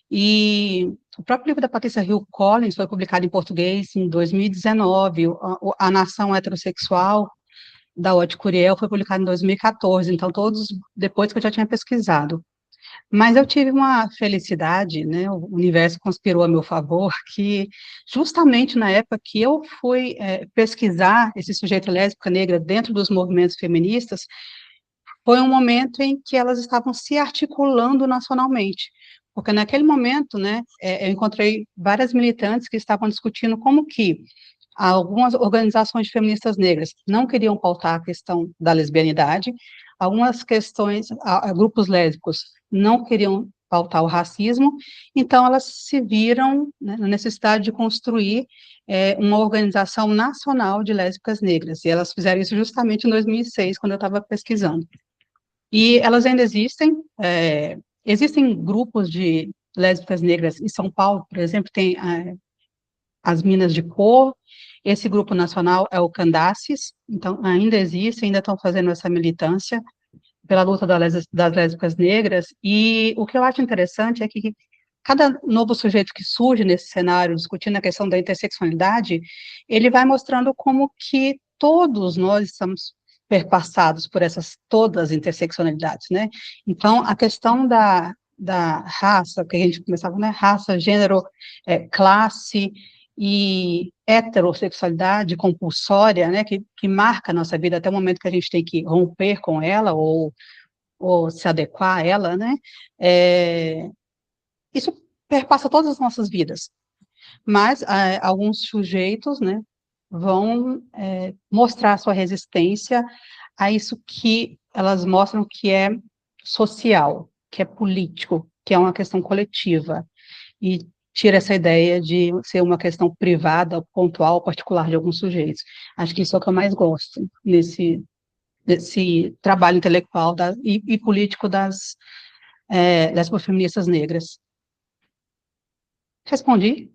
e o próprio livro da Patrícia Hill Collins foi publicado em português em 2019, A Nação Heterossexual, da Oded Curiel, foi publicado em 2014, então todos depois que eu já tinha pesquisado. Mas eu tive uma felicidade, né, o universo conspirou a meu favor, que justamente na época que eu fui pesquisar esse sujeito lésbica negra dentro dos movimentos feministas, foi um momento em que elas estavam se articulando nacionalmente, porque naquele momento, né, eu encontrei várias militantes que estavam discutindo como que algumas organizações feministas negras não queriam pautar a questão da lesbianidade, algumas questões, grupos lésbicos não queriam pautar o racismo, então elas se viram, né, na necessidade de construir uma organização nacional de lésbicas negras, e elas fizeram isso justamente em 2006, quando eu estava pesquisando. E elas ainda existem, existem grupos de lésbicas negras em São Paulo, por exemplo, tem as Minas de Cor, esse grupo nacional é o Candaces, então ainda existe, ainda estão fazendo essa militância pela luta das lésbicas negras, e o que eu acho interessante é que cada novo sujeito que surge nesse cenário, discutindo a questão da interseccionalidade, ele vai mostrando como que todos nós estamos perpassados por essas todas as interseccionalidades, né? Então, a questão da raça, que a gente começava, né? Raça, gênero, classe e heterossexualidade compulsória, né? Que marca a nossa vida até o momento que a gente tem que romper com ela ou se adequar a ela, né? Isso perpassa todas as nossas vidas. Mas alguns sujeitos, né, vão mostrar sua resistência a isso que elas mostram que é social, que é político, que é uma questão coletiva, e tira essa ideia de ser uma questão privada, pontual, particular de alguns sujeitos. Acho que isso é o que eu mais gosto desse trabalho intelectual e político das feministas negras. Respondi?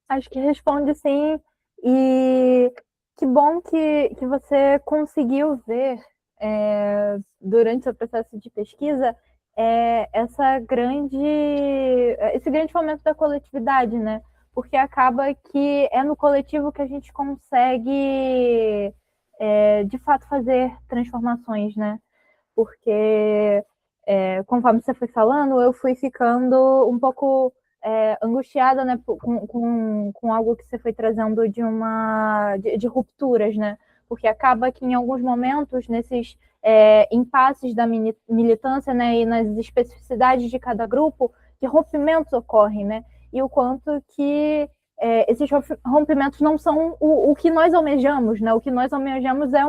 Acho que responde sim, e que bom que você conseguiu ver durante o seu processo de pesquisa esse grande fomento da coletividade, né? Porque acaba que é no coletivo que a gente consegue, de fato, fazer transformações, né? Porque, conforme você foi falando, eu fui ficando um pouco angustiada, né, com algo que você foi trazendo de rupturas, né? Porque acaba que em alguns momentos, nesses impasses da militância, né, e nas especificidades de cada grupo, que rompimentos ocorrem, né? E o quanto que esses rompimentos não são o que nós almejamos, né? O que nós almejamos é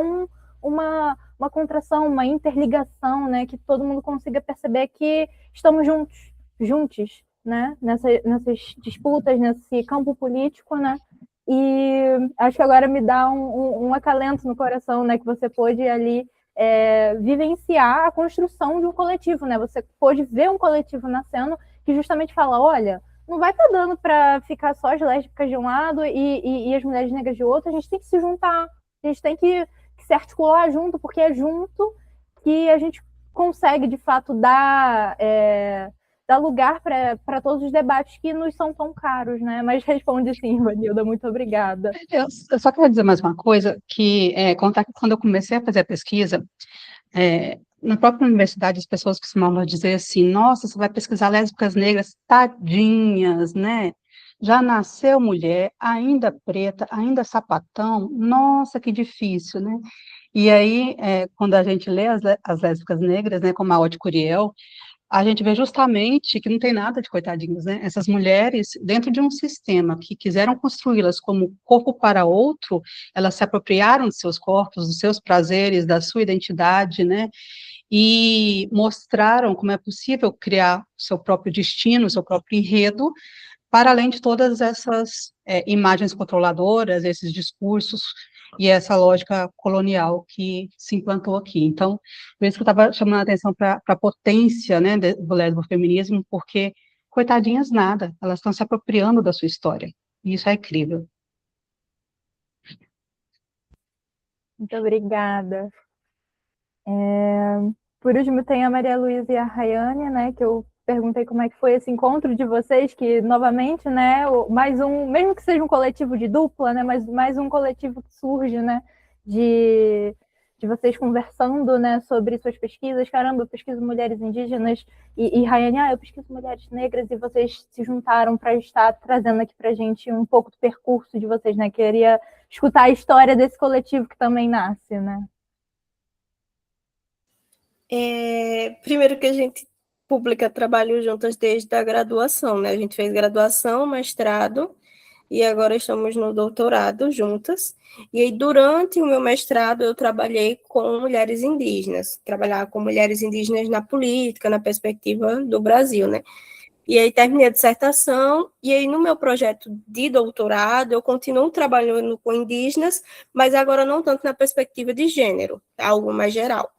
uma contração, uma interligação, né? Que todo mundo consiga perceber que estamos juntos, né? Nessas disputas, nesse campo político, né? E acho que agora me dá um acalento no coração, né? Que você pôde ali vivenciar a construção de um coletivo, né? Você pôde ver um coletivo nascendo que justamente fala, olha, não vai estar dando para ficar só as lésbicas de um lado e as mulheres negras de outro, a gente tem que se juntar, a gente tem que se articular junto, porque é junto que a gente consegue, de fato, dar lugar para todos os debates que nos são tão caros, né? Mas responde sim, Vanilda, muito obrigada. Eu só quero dizer mais uma coisa, que quando eu comecei a fazer a pesquisa, na própria universidade as pessoas costumavam dizer assim, nossa, você vai pesquisar lésbicas negras, tadinhas, né? Já nasceu mulher, ainda preta, ainda sapatão, nossa, que difícil, né? E aí, quando a gente lê as lésbicas negras, né, como a Aude Curiel, a gente vê justamente que não tem nada de coitadinhos, né? Essas mulheres, dentro de um sistema que quiseram construí-las como corpo para outro, elas se apropriaram de seus corpos, dos seus prazeres, da sua identidade, né? E mostraram como é possível criar seu próprio destino, seu próprio enredo, para além de todas essas imagens controladoras, esses discursos e essa lógica colonial que se implantou aqui. Então, por isso que eu estava chamando a atenção para a potência, né, do lesbofeminismo, porque, coitadinhas, nada, elas estão se apropriando da sua história, e isso é incrível. Muito obrigada. Por último, tem a Maria Luísa e a Rayane, né, que eu perguntei como é que foi esse encontro de vocês, que, novamente, né, mais um, mesmo que seja um coletivo de dupla, né, mas mais um coletivo que surge, né, de vocês conversando, né, sobre suas pesquisas. Caramba, eu pesquiso mulheres indígenas, e Rayane, eu pesquiso mulheres negras, e vocês se juntaram para estar trazendo aqui para a gente um pouco do percurso de vocês, né, queria escutar a história desse coletivo que também nasce, né. Primeiro que a gente publica trabalho juntas desde a graduação, né? A gente fez graduação, mestrado, e agora estamos no doutorado juntas. E aí, durante o meu mestrado, eu trabalhei com mulheres indígenas, trabalhava com mulheres indígenas na política, na perspectiva do Brasil, né? E aí terminei a dissertação, e aí no meu projeto de doutorado, eu continuo trabalhando com indígenas, mas agora não tanto na perspectiva de gênero, algo mais geral.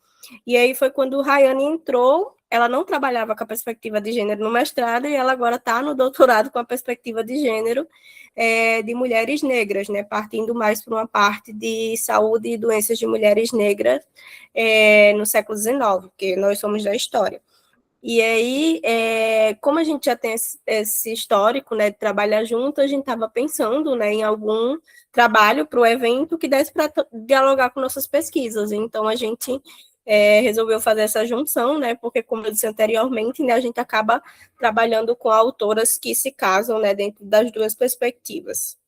E aí foi quando Rayane entrou, ela não trabalhava com a perspectiva de gênero no mestrado, e ela agora está no doutorado com a perspectiva de gênero de mulheres negras, né, partindo mais para uma parte de saúde e doenças de mulheres negras no século XIX, porque nós somos da história. E aí, como a gente já tem esse histórico, né, de trabalhar junto, a gente estava pensando, né, em algum trabalho para o evento que desse para dialogar com nossas pesquisas. Então, a gente resolveu fazer essa junção, né, porque, como eu disse anteriormente, né, a gente acaba trabalhando com autoras que se casam, né, dentro das duas perspectivas.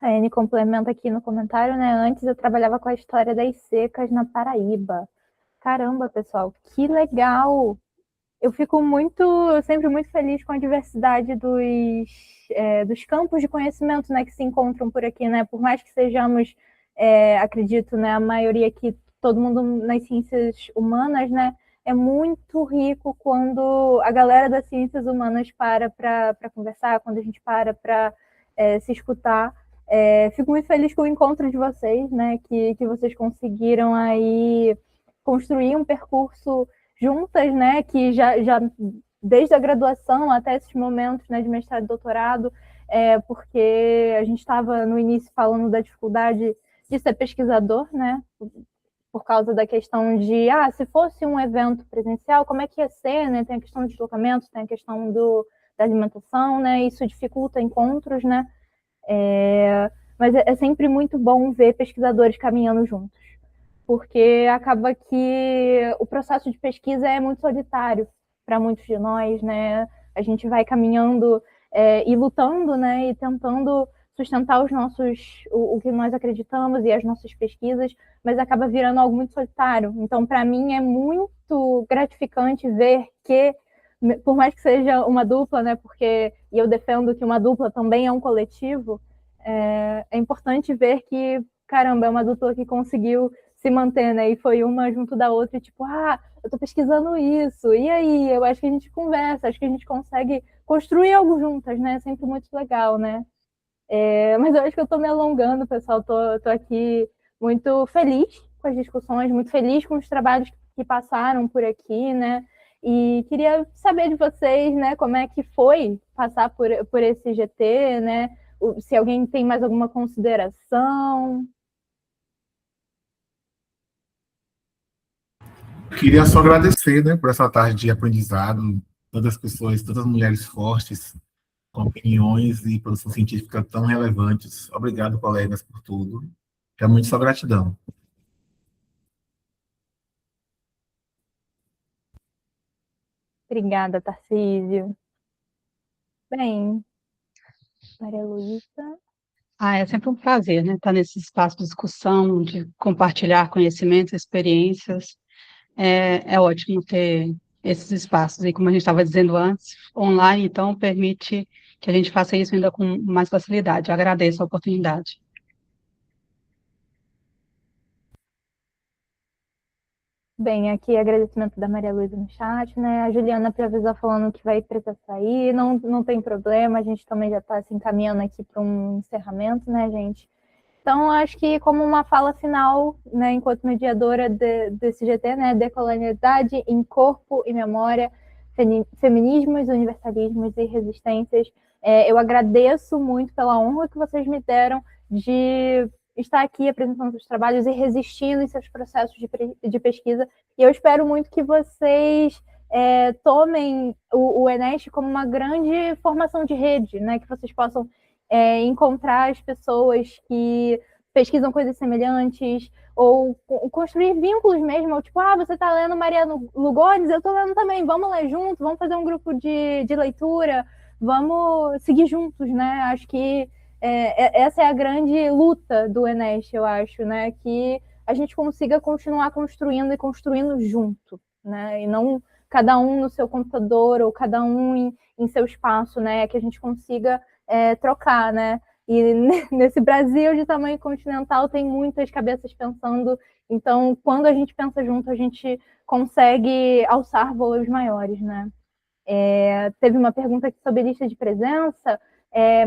A Anne complementa aqui no comentário, né? Antes eu trabalhava com a história das secas na Paraíba. Caramba, pessoal, que legal! Eu fico sempre muito feliz com a diversidade dos campos de conhecimento, né, que se encontram por aqui, né? Por mais que sejamos, acredito, né, a maioria aqui, todo mundo nas ciências humanas, né? É muito rico quando a galera das ciências humanas para conversar, quando a gente para se escutar. Fico muito feliz com o encontro de vocês, né? Que vocês conseguiram aí construir um percurso juntas, né? Que já desde a graduação até esses momentos, né, de mestrado e doutorado, porque a gente estava no início falando da dificuldade de ser pesquisador, né? Por causa da questão de, se fosse um evento presencial, como é que ia ser, né? Tem a questão do deslocamento, tem a questão da alimentação, né? Isso dificulta encontros, né? Mas é sempre muito bom ver pesquisadores caminhando juntos, porque acaba que o processo de pesquisa é muito solitário para muitos de nós, né? A gente vai caminhando e lutando, né? E tentando sustentar o que nós acreditamos e as nossas pesquisas, mas acaba virando algo muito solitário. Então, para mim, é muito gratificante ver que, por mais que seja uma dupla, né? E eu defendo que uma dupla também é um coletivo, é importante ver que, caramba, é uma dupla que conseguiu se manter, né? E foi uma junto da outra, e tipo, eu tô pesquisando isso, e aí? Eu acho que a gente conversa, acho que a gente consegue construir algo juntas, né? É sempre muito legal, né? Mas eu acho que eu tô me alongando, pessoal, tô aqui muito feliz com as discussões, muito feliz com os trabalhos que passaram por aqui, né? E queria saber de vocês, né, como é que foi passar por esse GT, né? Se alguém tem mais alguma consideração. Queria só agradecer, né, por essa tarde de aprendizado, tantas pessoas, tantas mulheres fortes, com opiniões e produção científica tão relevantes. Obrigado, colegas, por tudo. Realmente só gratidão. Obrigada, Tarcísio. Bem, Maria Luísa. É sempre um prazer, né, estar nesse espaço de discussão, de compartilhar conhecimentos, experiências. É ótimo ter esses espaços. E como a gente estava dizendo antes, online, então, permite que a gente faça isso ainda com mais facilidade. Eu agradeço a oportunidade. Bem, aqui agradecimento da Maria Luísa no chat, né? A Juliana avisou falando que vai precisar sair, não tem problema, a gente também já está se encaminhando aqui para um encerramento, né, gente? Então, acho que como uma fala final, né, enquanto mediadora desse GT, né, decolonialidade em corpo e memória, feminismos, universalismos e resistências, eu agradeço muito pela honra que vocês me deram de estar aqui apresentando os trabalhos e resistindo em seus processos de pesquisa. E eu espero muito que vocês tomem o Enest como uma grande formação de rede, né, que vocês possam encontrar as pessoas que pesquisam coisas semelhantes, ou construir vínculos mesmo, ou tipo, você está lendo Mariana Lugones, eu estou lendo também, vamos ler junto, vamos fazer um grupo de leitura, vamos seguir juntos, né? Acho que essa é a grande luta do Enest, eu acho, né? Que a gente consiga continuar construindo e construindo junto, né? E não cada um no seu computador ou cada um em seu espaço, né? Que a gente consiga trocar, né? E nesse Brasil de tamanho continental tem muitas cabeças pensando, então quando a gente pensa junto, a gente consegue alçar voos maiores, né? Teve uma pergunta aqui sobre lista de presença.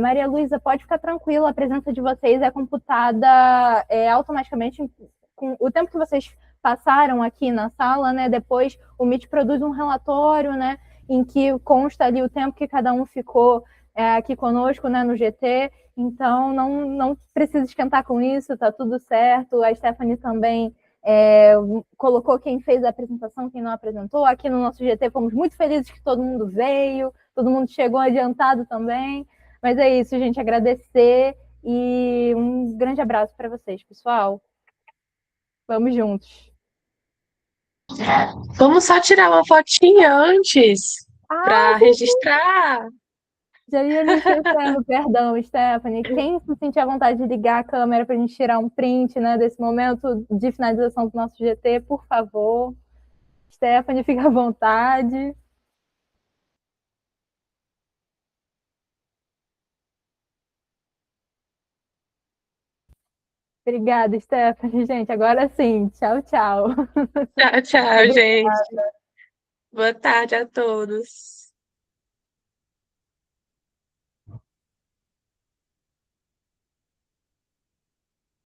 Maria Luísa, pode ficar tranquila, a presença de vocês é computada automaticamente com o tempo que vocês passaram aqui na sala, né? Depois o Meet produz um relatório, né? Em que consta ali o tempo que cada um ficou aqui conosco, né, no GT, então não precisa esquentar com isso, tá tudo certo. A Stephanie também colocou quem fez a apresentação, quem não apresentou. Aqui no nosso GT fomos muito felizes que todo mundo veio, todo mundo chegou adiantado também. Mas é isso, gente, agradecer e um grande abraço para vocês, pessoal. Vamos juntos. Vamos só tirar uma fotinha antes para registrar. Já ia me esquecendo, perdão, Stephanie. Quem se sentir à vontade de ligar a câmera para a gente tirar um print, né, desse momento de finalização do nosso GT, por favor. Stephanie, fica à vontade. Obrigada, Stephanie. Gente, agora sim. Tchau, tchau. Tchau, tchau, gente. Boa tarde a todos.